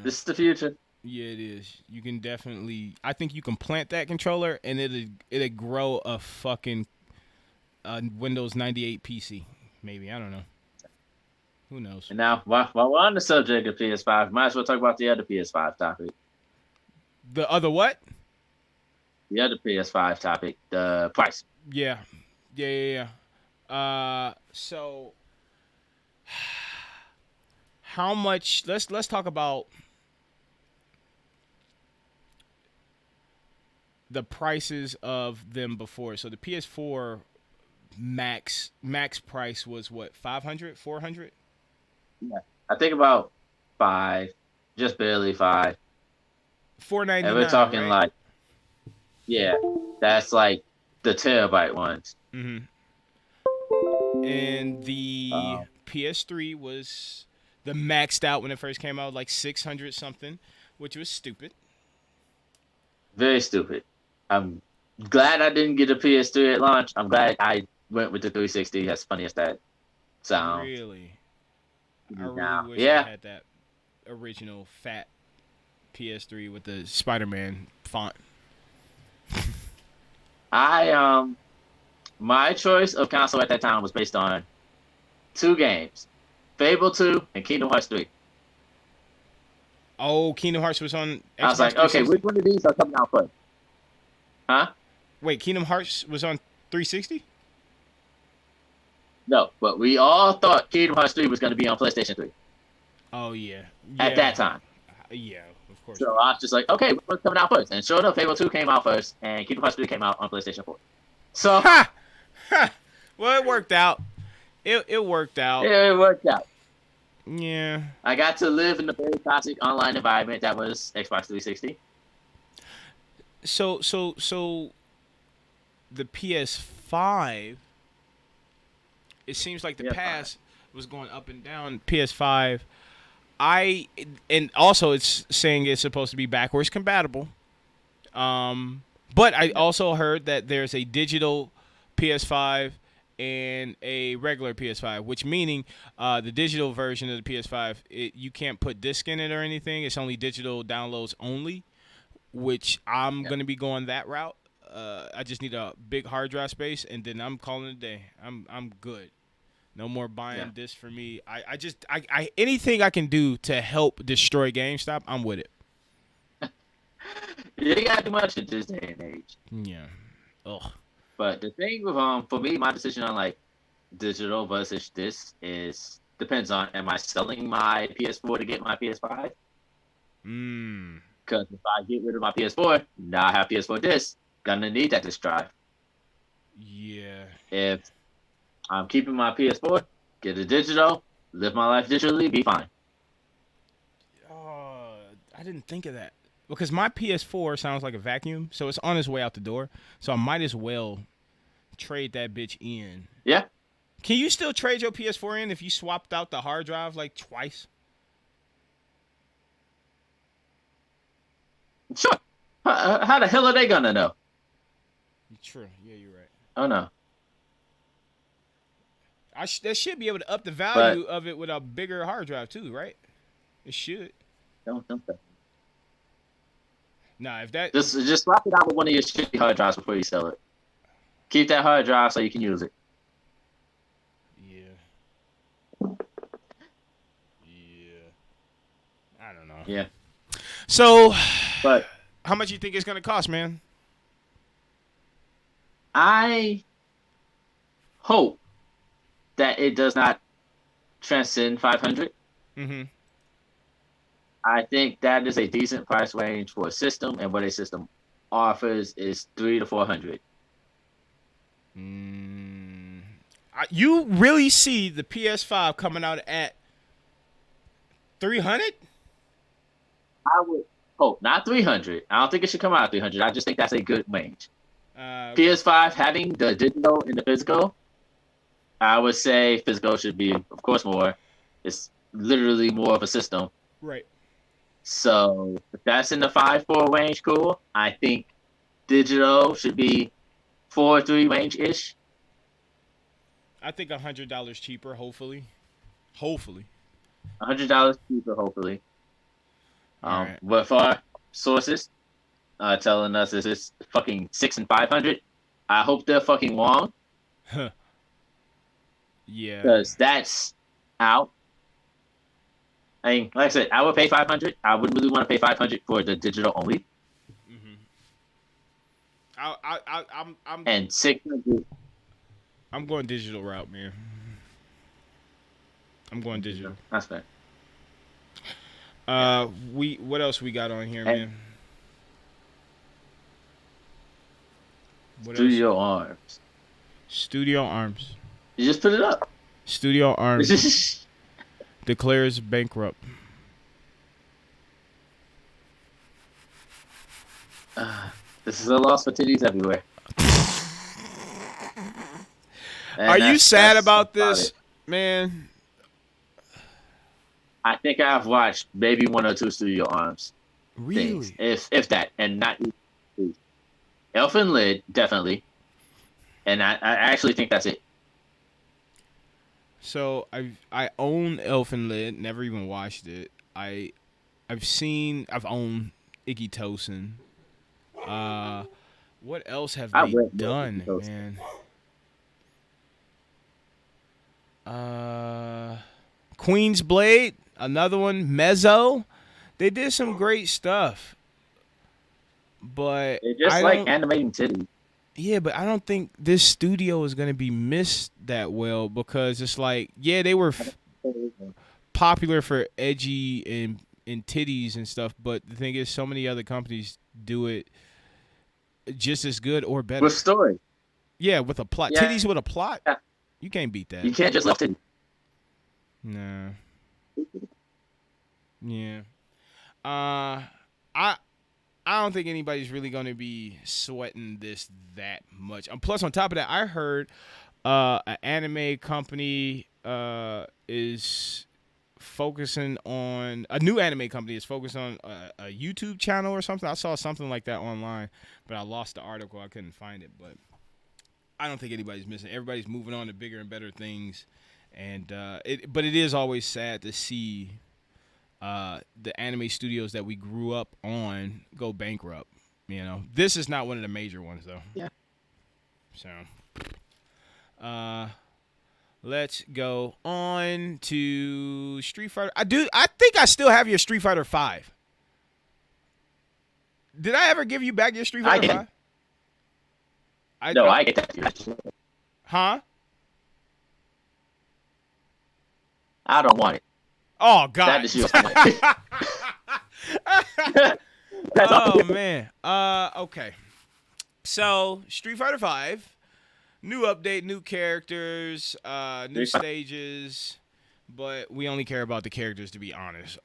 This is the future. Yeah, it is. You can definitely. I think you can plant that controller, and it'll grow a fucking Windows 98 PC. Maybe, I don't know. Who knows? And now, while we're on the subject of PS5, might as well talk about the other PS5 topic. The other what? The other PS5 topic, the price. Yeah. So, how much? Let's talk about the prices of them before. So the PS4 max price was what, 500, 400? Yeah, I think about 5, just barely 5. $499. And we're talking right? That's like the terabyte ones. Mm-hmm. And the PS3 was the maxed out when it first came out, like 600 something, which was stupid. Very stupid. I'm glad I didn't get a PS3 at launch. I'm glad I went with the 360. As funny as that sounds. Really? I really wish I had that original fat PS3 with the Spider-Man font. My choice of console at that time was based on 2 games, Fable 2 and Kingdom Hearts 3. Oh, Kingdom Hearts was on Xbox. I was like, okay, which one of these are coming out first? Huh? Wait, Kingdom Hearts was on 360? No, but we all thought Kingdom Hearts 3 was going to be on PlayStation 3 Oh yeah. at that time. Yeah, of course. So I was just like, okay, what's coming out first? And sure enough, Halo 2 came out first, and Kingdom Hearts 3 came out on PlayStation 4. So Ha! Ha! Well, it worked out. It worked out. it worked out. Yeah. I got to live in a very toxic online environment that was Xbox 360. So the PS5, it seems like the PS5. past was going up and down. PS5, and also it's saying it's supposed to be backwards compatible. But I also heard that there's a digital PS5 and a regular PS5, which meaning the digital version of the PS5, you can't put disc in it or anything. It's only digital downloads only, which I'm going to be going that route. I just need a big hard drive space, and then I'm calling it a day. I'm good. No more buying this for me. I anything I can do to help destroy GameStop, I'm with it. You ain't got to do much in this day and age. Yeah. Ugh. But the thing with for me, my decision on like digital versus this is depends on am I selling my PS4 to get my PS5? Because if I get rid of my PS4, now I have PS4 disc. Gonna need that disc drive. Yeah. If I'm keeping my PS4, get a digital, live my life digitally, be fine. I didn't think of that. Because my PS4 sounds like a vacuum, so it's on its way out the door. So I might as well trade that bitch in. Yeah. Can you still trade your PS4 in if you swapped out the hard drive like twice? Sure. How the hell are they gonna know? True. Yeah, you're right. Oh no. They should be able to up the value of it with a bigger hard drive too, right? It should. Don't think that. Nah, if that just swap it out with one of your shitty hard drives before you sell it. Keep that hard drive so you can use it. Yeah. I don't know. Yeah. So, but how much you think it's gonna cost, man? I hope that it does not transcend 500. Mm-hmm. I think that is a decent price range for a system, and what a system offers is $300 to $400. You really see the PS5 coming out at 300? I would hope not 300. I don't think it should come out at 300. I just think that's a good range. PS5 having the digital and the physical, I would say physical should be, of course, more. It's literally more of a system. Right. So if that's in the 5-4 range, cool. I think digital should be 4-3 range-ish. I think $100 cheaper, hopefully. Hopefully. $100 cheaper, hopefully. Right. With our sources telling us this is fucking $600 and $500, I hope they're fucking wrong. Yeah. Because that's out. I mean, like I said, I would pay $500. I wouldn't really want to pay $500 for the digital only. I'm and $600. I'm going digital route, man. I'm going digital. That's fair. What else we got on here, man? Studio Arms. Studio Arms. You just put it up. Studio Arms declares bankrupt. This is a loss for titties everywhere. Are you sad about this, man? I think I've watched maybe 1 or 2 Studio Arms things, if that, and not Elfin Lid, definitely. And I actually think that's it. So I own Elfin Lid, never even watched it. I've owned Iggy Tosin. What else have they done, man? Queen's Blade, another one. Mezzo, they did some great stuff, but they just like animating titties. Yeah, but I don't think this studio is gonna be missed that well because it's like, yeah, they were popular for edgy and titties and stuff, but the thing is, so many other companies do it just as good or With better. story. Yeah, with a plot, Yeah, titties with a plot, you can't beat that. you can't just left it. Nah, yeah. Uh, I I don't think anybody's really gonna be sweating this that much. Plus, on top of that, I heard an anime company is focusing on a new anime company is focused on a YouTube channel or something. I saw something like that online, but I lost the article. I couldn't find it. But I don't think anybody's missing. Everybody's moving on to bigger and better things, and but it is always sad to see the anime studios that we grew up on go bankrupt. You know, this is not one of the major ones though. Yeah. So, uh, let's go on to Street Fighter. I think I still have your Street Fighter 5. Did I ever give you back your Street Fighter 5? No, I get that. Huh? I don't want it. Oh God. Oh man. Okay. So Street Fighter 5, new update, new characters, new stages, but we only care about the characters to be honest.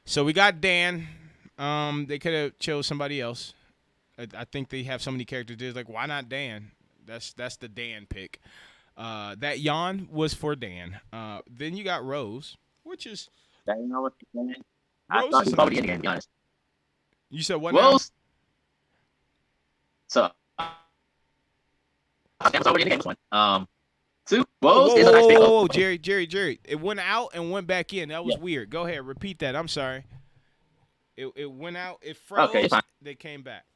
So we got Dan. They could have chose somebody else. I think they have so many characters. There's like, why not Dan? That's the Dan pick. That yawn was for Dan. Then you got Rose, which is I thought Rose he is probably ending, to be honest. You said what now? Rose. So, I was already in the game this one. Two. Rose is a nice pick. Whoa, Jerry. It went out and went back in. That was weird. Go ahead, repeat that. I'm sorry. It went out. It froze. Okay, fine. They came back.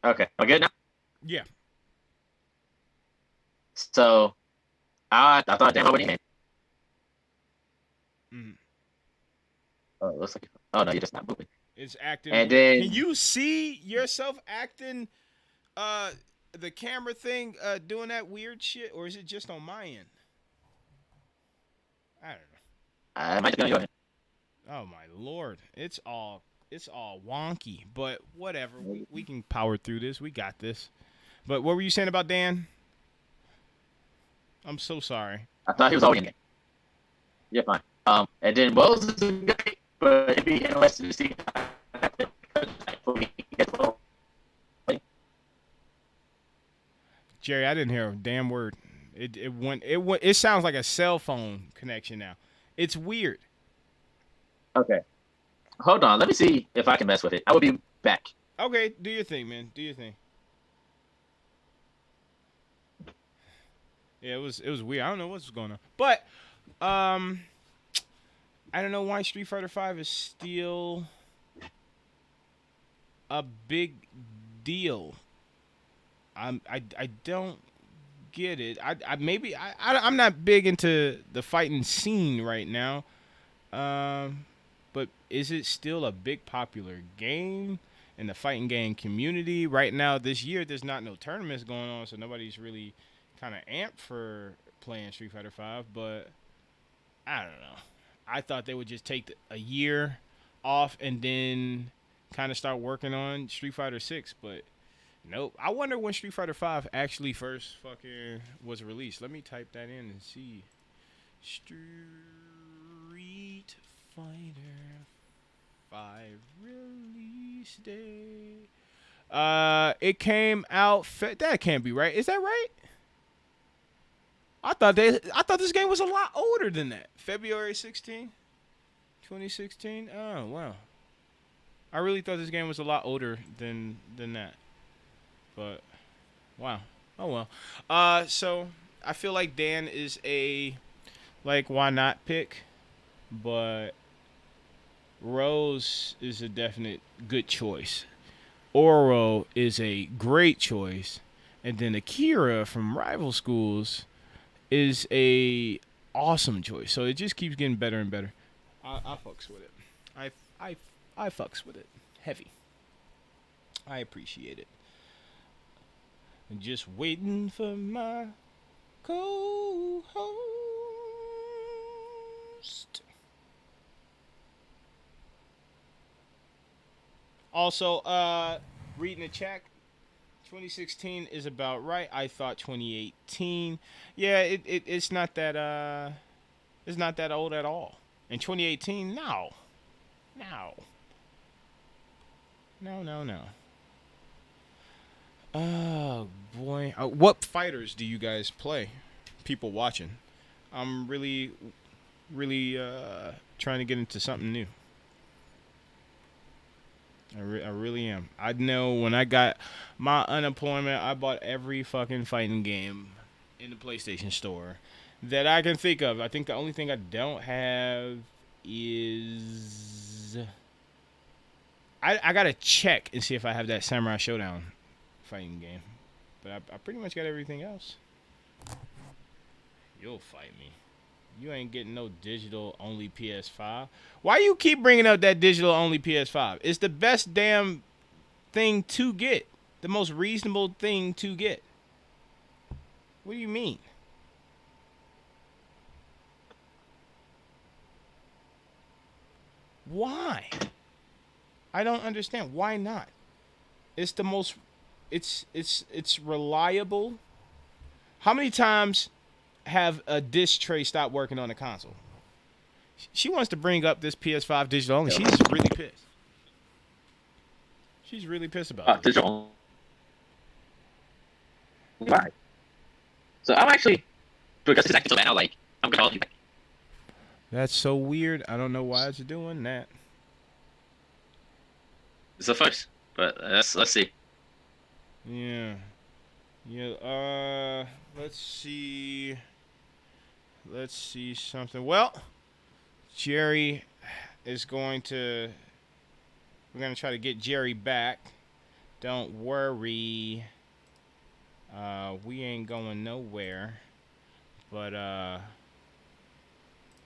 Okay, am I good now? Yeah. So, I thought Dan already in. Mm-hmm. Oh, it looks like. Oh no, you're just not moving. It's acting. And then, can you see yourself acting? The camera thing, doing that weird shit, or is it just on my end? I don't know. I might be on your end. Oh my lord, it's all wonky, but whatever. We can power through this. We got this. But what were you saying about Dan? I'm so sorry. I thought he was already in the game. Yeah, fine. And then Rose is a good pick, but it'd be interesting to see. Jerry, I didn't hear a damn word. It sounds like a cell phone connection now. It's weird. Okay. Hold on. Let me see if I can mess with it. I will be back. Okay, do your thing, man. Do your thing. Yeah, it was weird. I don't know what's going on. But I don't know why Street Fighter 5 is still a big deal. I don't get it. I'm not big into the fighting scene right now. But is it still a big popular game in the fighting game community right now? This year, there's not no tournaments going on, so nobody's really kind of amped for playing Street Fighter 5. But I don't know. I thought they would just take a year off and then kind of start working on Street Fighter 6, but nope. I wonder when Street Fighter 5 actually first fucking was released. Let me type that in and see. Street Fighter 5 release day. It came out. That can't be right. Is that right? I thought this game was a lot older than that. February 16, 2016. Oh wow. I really thought this game was a lot older than that. But wow. Oh well. So I feel like Dan is a why not pick, but Rose is a definite good choice. Oro is a great choice, and then Akira from Rival Schools is a awesome choice. So it just keeps getting better and better. I fucks with it. I fucks with it heavy. I appreciate it. Just waiting for my co-host. Also, reading the chat, 2016 is about right. I thought 2018. Yeah, it's not that it's not that old at all. In 2018, no. No. No, no, no. Oh boy. What fighters do you guys play? People watching. I'm really trying to get into something new. I really am. I know when I got my unemployment, I bought every fucking fighting game in the PlayStation Store that I can think of. I think the only thing I don't have is I gotta check and see if I have that Samurai Showdown fighting game. But I pretty much got everything else. You'll fight me. You ain't getting no digital only PS5. Why you keep bringing up that digital only PS5? It's the best damn thing to get. The most reasonable thing to get. What do you mean? Why? I don't understand. Why not? It's the most it's reliable. How many times have a disc tray stop working on a console? She wants to bring up this PS5 digital only. She's really pissed. She's really pissed about this. Digital. Right. So I'm actually, because it's acting so bad now, like I'm gonna call you back. That's so weird. I don't know why it's doing that. It's a first, but let's see. Yeah. Yeah. Let's see. Let's see something. Well, Jerry is going to. We're going to try to get Jerry back. Don't worry. We ain't going nowhere. But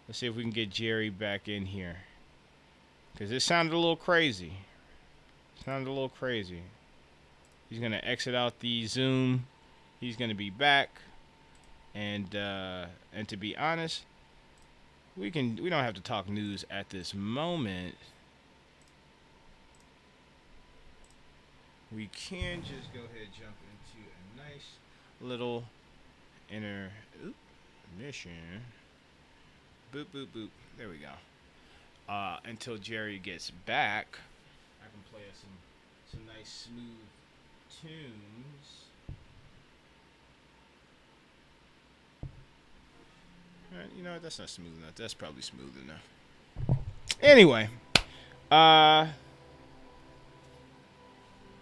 let's see if we can get Jerry back in here. Because it sounded a little crazy. Sounded a little crazy. He's going to exit out the Zoom. He's going to be back. And to be honest, we don't have to talk news at this moment. We can just go ahead and jump into a nice little intermission. Boop, boop, boop. There we go. Until Jerry gets back, I can play us some nice smooth tunes. You know what? That's not smooth enough. That's probably smooth enough. Anyway,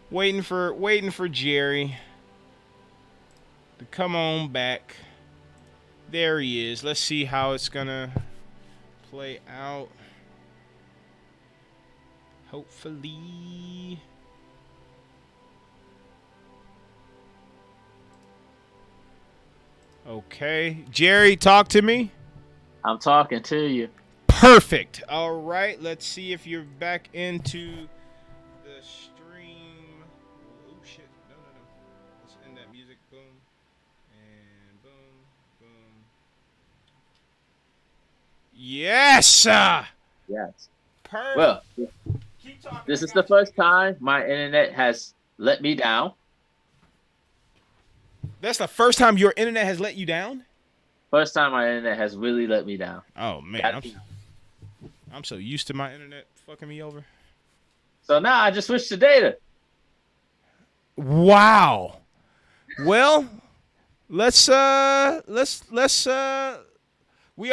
waiting for Jerry to come on back. There he is. Let's see how it's gonna play out. Hopefully. Okay. Jerry, talk to me. I'm talking to you. Perfect. All right. Let's see if you're back into the stream. Oh, shit. No. Let's end that music. Boom. And boom. Boom. Yes. Yes. Perfect. Well, Keep talking. this is the first time my internet has let me down. That's the first time your internet has let you down? First time my internet has really let me down. Oh, man. I'm so used to my internet fucking me over. So now I just switched to data. Wow. Well, let's we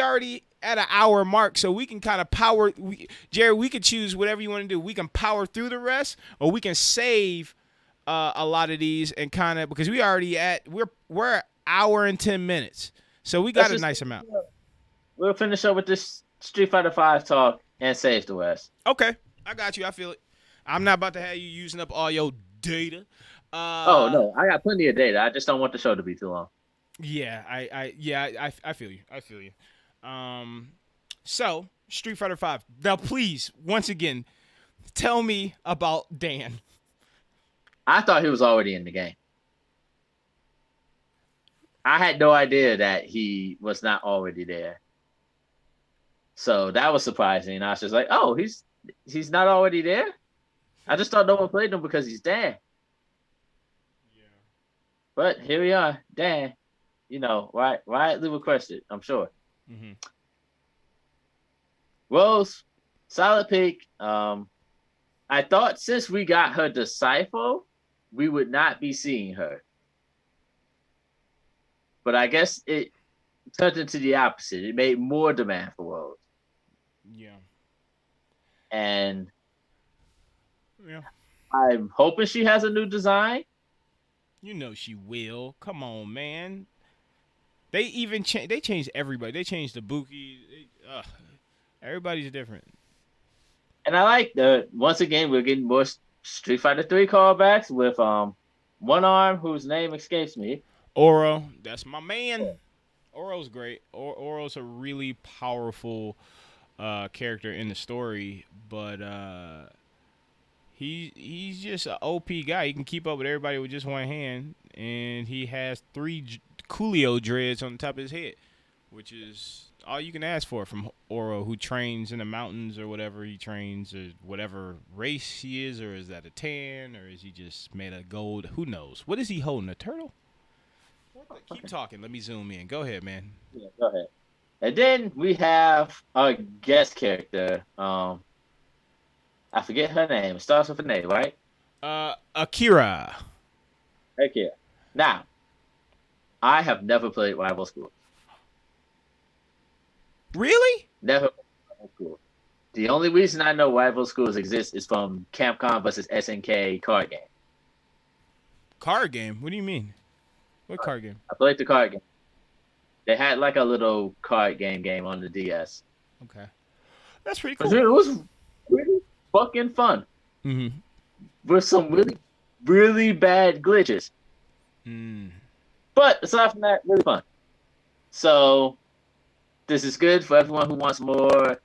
already at an hour mark, so we can kind of power. Jerry, we could choose whatever you want to do. We can power through the rest, or we can save a lot of these and kind of, because we're an hour and 10 minutes, so we got a nice amount. We'll finish up with this Street Fighter 5 talk and save the rest. Okay, I got you. I feel it. I'm not about to have you using up all your data. Oh no, I got plenty of data. I just don't want the show to be too long. Yeah, I feel you. I feel you. So Street Fighter 5. Now, please, once again, tell me about Dan. I thought he was already in the game. I had no idea that he was not already there. So that was surprising. I was just like, oh, he's not already there? I just thought no one played him because he's Dan. Yeah. But here we are, Dan. You know, rightly requested, I'm sure. Mm-hmm. Rose, solid pick. I thought since we got her Disciple, we would not be seeing her. But I guess it turned into the opposite. It made more demand for Rose. Yeah. And Yeah. I'm hoping she has a new design. You know she will. Come on, man. They even they changed everybody. They changed the Buki. Everybody's different. And I like the once again we're getting more Street Fighter 3 callbacks with one arm whose name escapes me. Oro, that's my man. Oro's great. Oro's a really powerful character in the story, but he's just an OP guy. He can keep up with everybody with just one hand, and he has 3 Coolio dreads on the top of his head, which is all you can ask for from Oro, who trains in the mountains or whatever he trains, or whatever race he is, or is that a tan, or is he just made of gold? Who knows? What is he holding? A turtle? Keep talking. Let me zoom in. Go ahead, man. Yeah, go ahead. And then we have a guest character. I forget her name. It starts with a name, right? Akira. Okay. Now, I have never played Rival School. Really? Never played Rival School. The only reason I know Rival Schools exist is from Capcom versus SNK card game. Card game? What do you mean? What card game? I played the card game. They had like a little card game on the DS. Okay. That's pretty cool. It was really fucking fun. Mm-hmm. With some really, really bad glitches. Mm. But aside from that, really fun. So this is good for everyone who wants more.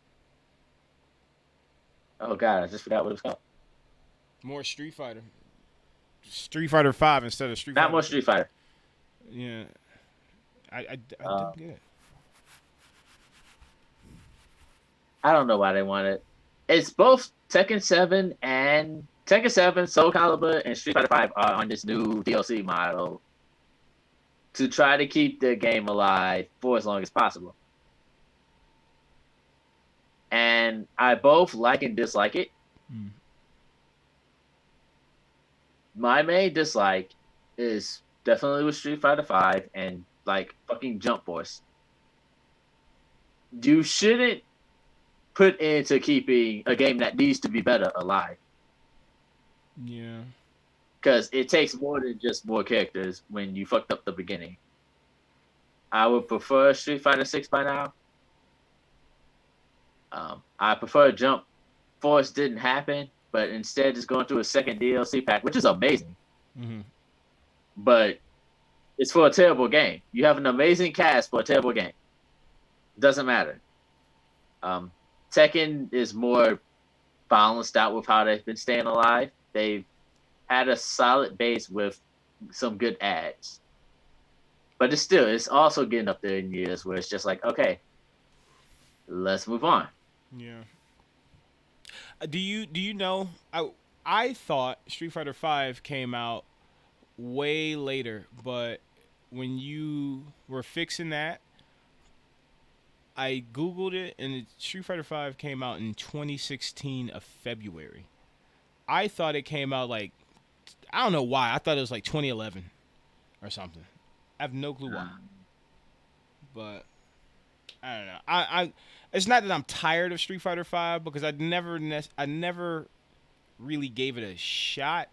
Oh god, I just forgot what it was called. More Street Fighter. Street Fighter 5 instead of Street Fighter. Not more Street Fighter. Yeah. I don't get it. I don't know why they want it. It's both Tekken 7 and Tekken 7, Soul Calibur, and Street Fighter 5 are on this new DLC model to try to keep the game alive for as long as possible. And I both like and dislike it. Mm. My main dislike is definitely with Street Fighter 5 and like fucking Jump Force. You shouldn't put into keeping a game that needs to be better alive. Yeah. Because it takes more than just more characters when you fucked up the beginning. I would prefer Street Fighter 6 by now. I prefer Jump Force didn't happen, but instead just going through a second DLC pack, which is amazing. Mm-hmm. But it's for a terrible game. You have an amazing cast for a terrible game. Doesn't matter. Tekken is more balanced out with how they've been staying alive. They've had a solid base with some good ads. But it's also getting up there in years where it's just like, okay, let's move on. Yeah. Do you know? I thought Street Fighter 5 came out way later, but when you were fixing that, I googled it, and Street Fighter 5 came out in 2016 of February. I thought it came out like, I don't know why. I thought it was like 2011 or something. I have no clue why. But I don't know. I it's not that I'm tired of Street Fighter 5 because I never really gave it a shot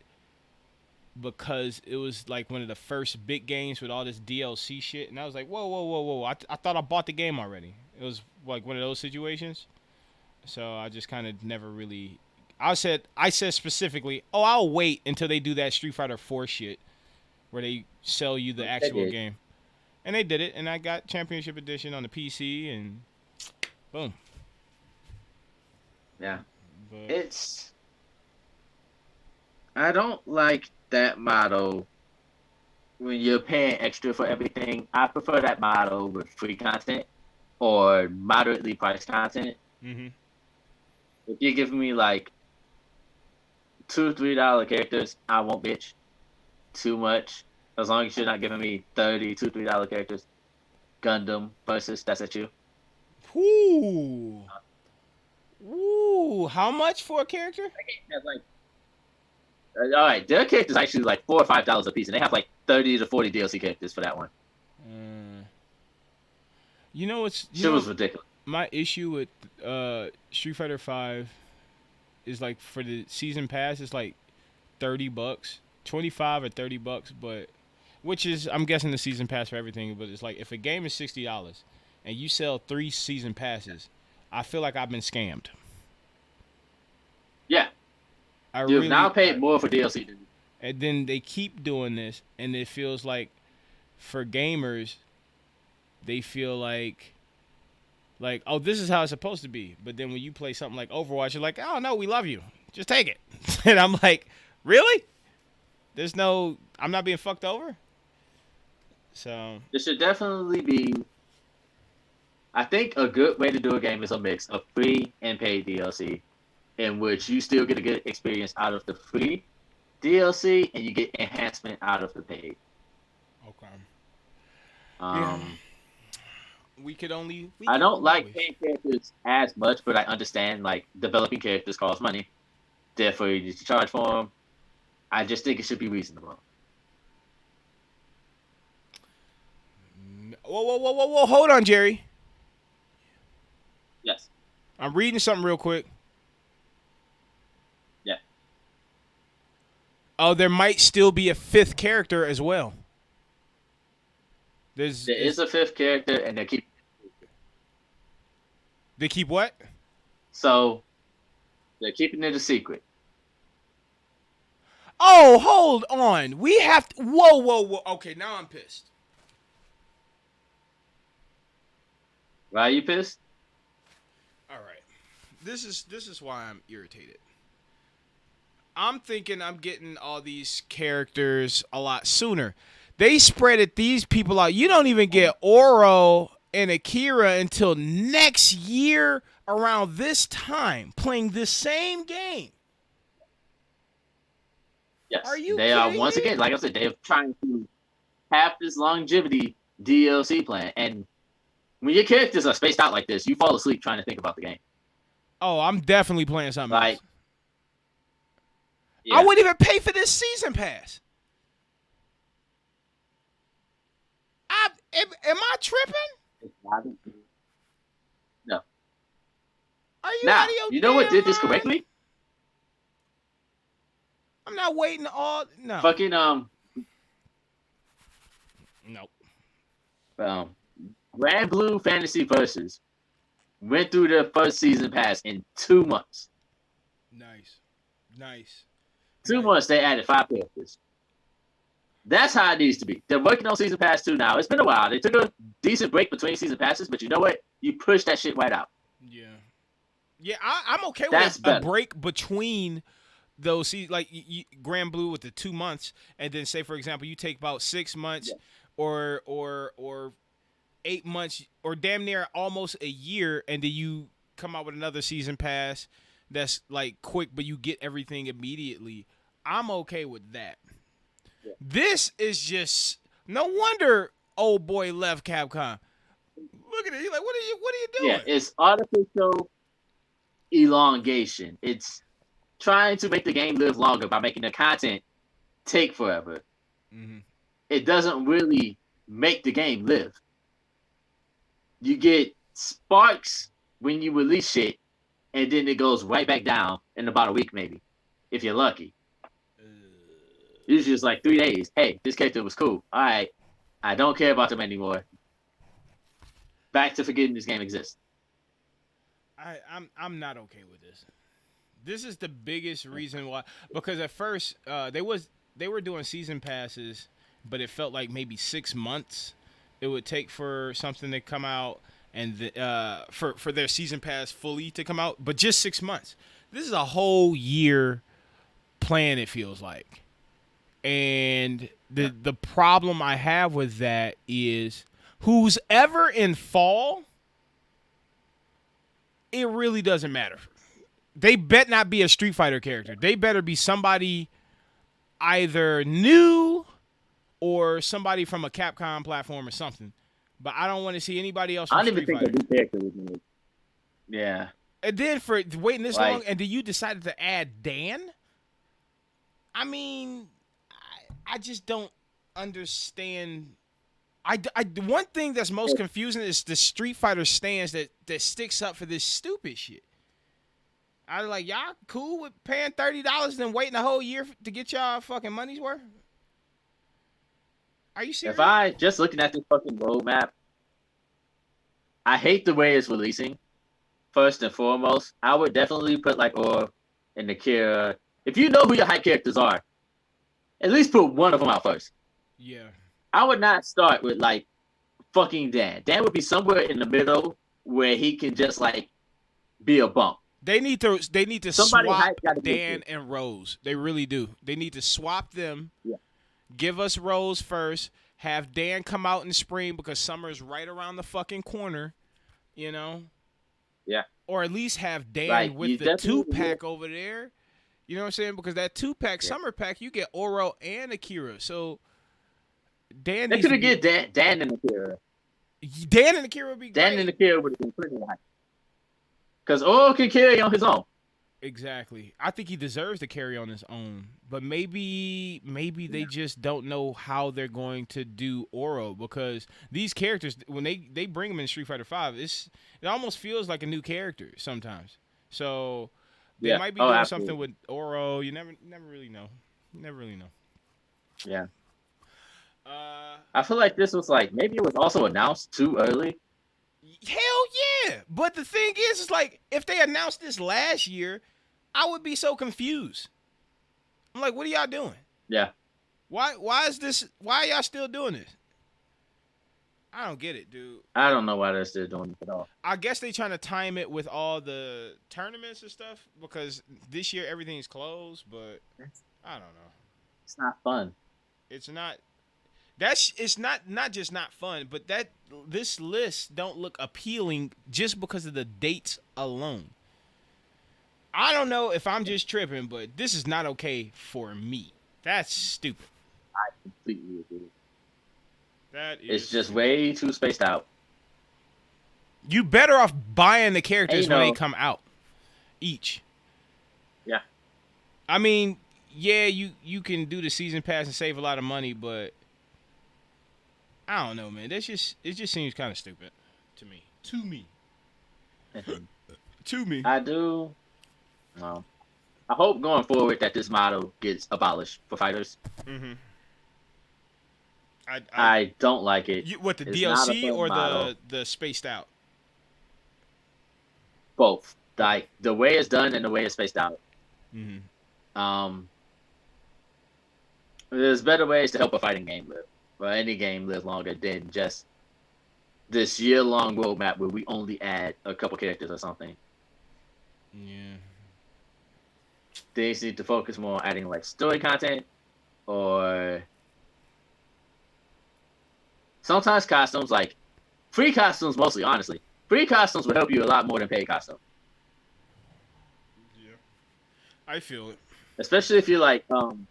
because it was like one of the first big games with all this DLC shit, and I was like, whoa. I thought I bought the game already. It was like one of those situations. So I just kind of never really. I said specifically, I'll wait until they do that Street Fighter 4 shit where they sell you the actual game. And they did it, and I got Championship Edition on the PC, and boom. Yeah. But I don't like that motto when you're paying extra for everything, I prefer that model with free content or moderately priced content. Mm-hmm. If you're giving me like $2, $3 characters, I won't bitch too much. As long as you're not giving me $3 characters. Gundam versus that's at you. Ooh. Ooh. How much for a character? Have like, all right, their characters actually like $4 or $5 a piece, and they have like 30 to 40 DLC characters for that one. You know what's Shit was ridiculous. my issue with Street Fighter 5 is like for the season pass it's like $30, 25 or $30, but which is I'm guessing the season pass for everything. But it's like if a game is $60 and you sell 3 season passes, I feel like I've been scammed. Yeah, you've now paid more for DLC. And then they keep doing this, and it feels like for gamers, they feel like oh, this is how it's supposed to be. But then when you play something like Overwatch, you're like, oh no, we love you, just take it. And I'm like, really? I'm not being fucked over. So There should definitely be. I think a good way to do a game is a mix of free and paid DLC, in which you still get a good experience out of the free DLC and you get enhancement out of the paid. okay. Yeah. I don't like paid characters as much, but I understand like developing characters cost money. Therefore, you need to charge for them. I just think it should be reasonable. Whoa! Hold on, Jerry. Yes. I'm reading something real quick. Yeah. Oh, there might still be a 5th character as well. There is a 5th character, and they keep what? So they're keeping it a secret. Oh, hold on. We have to. Whoa. Okay, now I'm pissed. Why are you pissed? All right. This is why I'm irritated. I'm thinking I'm getting all these characters a lot sooner. They spreaded these people out. You don't even get Oro and Akira until next year around this time, playing this same game. Yes. Are you They are once again, like I said, they're trying to have this longevity DLC plan. And when your characters are spaced out like this, you fall asleep trying to think about the game. Oh, I'm definitely playing something else. Yeah. I wouldn't even pay for this season pass. Am I tripping? No. Are you now, out of your you know what did this mind? correctly? I'm not waiting all no. Fucking Nope. Grand Blue Fantasy Versus went through their first season pass in 2 months. Nice. 2 months they added 5 characters. That's how it needs to be. They're working on season pass 2 now. It's been a while. They took a decent break between season passes, but you know what? You push that shit right out. Yeah. I'm okay with a break between those. Like Grand Blue with the 2 months, and then say for example you take about 6 months, or 8 months, or damn near almost a year, and then you come out with another season pass that's like quick, but you get everything immediately. I'm okay with that. Yeah. This is just no wonder old boy left Capcom. Look at it. He's like, what are you doing? Yeah, it's artificial elongation. It's trying to make the game live longer by making the content take forever. Mm-hmm. It doesn't really make the game live. You get sparks when you release shit, and then it goes right back down in about a week, maybe, if you're lucky. Usually it's like 3 days. Hey, this character was cool. All right, I don't care about them anymore. Back to forgetting this game exists. I'm not okay with this. This is the biggest reason why. Because at first they were doing season passes, but it felt like maybe 6 months it would take for something to come out, and for their season pass fully to come out, but just 6 months. This is a whole year plan, it feels like. And The problem I have with that is who's ever in fall, it really doesn't matter. They bet not be a Street Fighter character. They better be somebody either new or somebody from a Capcom platform or something. But I don't want to see anybody else from I don't even Street think Fighter. a new character was made. Yeah. And then for waiting this Like- long, and then you decided to add Dan? I mean, I just don't understand. One thing that's most confusing is the Street Fighter stands that sticks up for this stupid shit. I was like, y'all cool with paying $30 and waiting a whole year to get y'all fucking money's worth? Are you serious? If I just looking at this fucking roadmap, I hate the way it's releasing. First and foremost, I would definitely put like Or and Akira. If you know who your hype characters are, at least put one of them out first. Yeah. I would not start with like fucking Dan. Dan would be somewhere in the middle where he can just like be a bump. They need to Somebody swap hype gotta be Dan good. and Rose. They really do. They need to swap them. Yeah. Give us Rose first. Have Dan come out in spring because summer's right around the fucking corner. You know? Yeah. Or at least have Dan Like, you with the definitely 2-pack over there. You know what I'm saying? Because that 2-pack summer pack, you get Oro and Akira. So Dan They needs could to have be, get Dan and Akira. Dan and Akira would be Dan great. and Akira would have been pretty high. Because Oro can carry on his own. Exactly. I think he deserves to carry on his own. But maybe they just don't know how they're going to do Oro, because these characters, when they bring them in Street Fighter V, it almost feels like a new character sometimes. So they might be doing absolutely. something with Oro. You never really know. You never really know. Yeah. I feel like this was like, maybe it was also announced too early. Hell yeah. But the thing is, it's like, if they announced this last year, I would be so confused. I'm like, what are y'all doing? Yeah. Why are y'all still doing this? I don't get it, dude. I don't know why they're still doing it at all. I guess they trying to time it with all the tournaments and stuff, because this year everything's closed, but I don't know. It's not fun. It's not it's not just not fun, but this list don't look appealing just because of the dates alone. I don't know if I'm just tripping, but this is not okay for me. That's stupid. I completely agree. That is. It's just way too spaced out. You better off buying the characters when they know. come out, each. Yeah. I mean, yeah, you can do the season pass and save a lot of money, but I don't know, man. It just seems kind of stupid to me. To me. I do. I hope going forward that this model gets abolished for fighters. Mm-hmm. I don't like it. What, the It's not a DLC fun or model. the spaced out? Both. Like the way it's done and the way it's spaced out. Mm-hmm. There's better ways to help a fighting game live, or any game live longer than just this year-long roadmap where we only add a couple characters or something. Yeah. They need to focus more on adding like story content, or sometimes costumes, like free costumes mostly, honestly. Free costumes will help you a lot more than paid costumes. Yeah. I feel it. Especially if you're like earn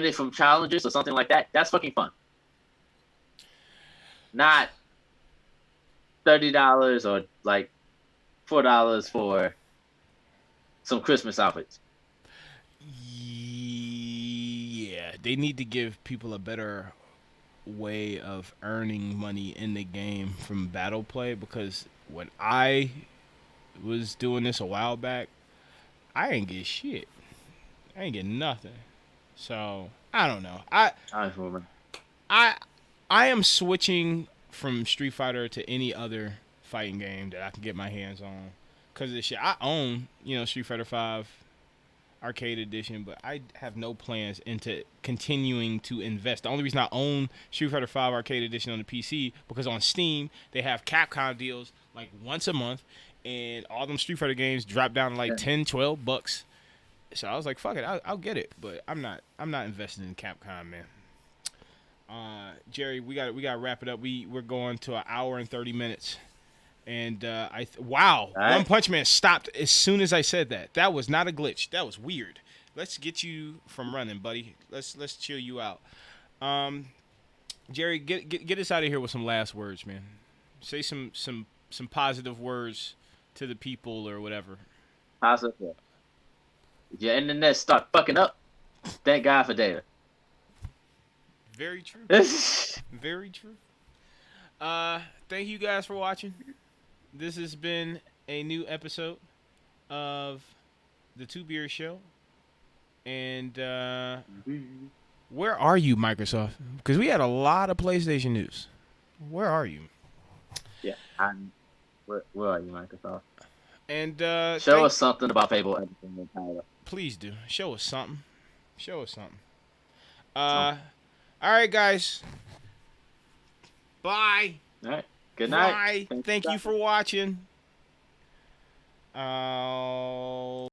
it from challenges or something like that. That's fucking fun. Not $30 or like $4 for some Christmas outfits. Yeah, they need to give people a better way of earning money in the game from battle play, because when I was doing this a while back, I ain't get shit. I ain't get nothing. So I don't know. I am switching from Street Fighter to any other fighting game that I can get my hands on, because this shit. I own, Street Fighter V Arcade Edition, but I have no plans into continuing to invest. The only reason I own Street Fighter V Arcade Edition on the PC, because on Steam they have Capcom deals like once a month, and all them Street Fighter games drop down to like $10-$12. So I was like, fuck it, I'll get it, but I'm not investing in Capcom, man. Jerry, we got to wrap it up. We're going to an hour and 30 minutes. And wow, All right. One Punch Man stopped as soon as I said that. That was not a glitch. That was weird. Let's get you from running, buddy. Let's chill you out. Jerry, get us out of here with some last words, man. Say some positive words to the people or whatever. Positive. If your internet start fucking up, thank God for data. Very true. Very true. Thank you guys for watching. This has been a new episode of the 2xbeerz Show. And where are you, Microsoft? Because we had a lot of PlayStation news. Where are you? Yeah, where are you, Microsoft? And show us something about Fable. Please do. Show us something. All right, guys. Bye. All right. Good night. Bye. Thank you for watching.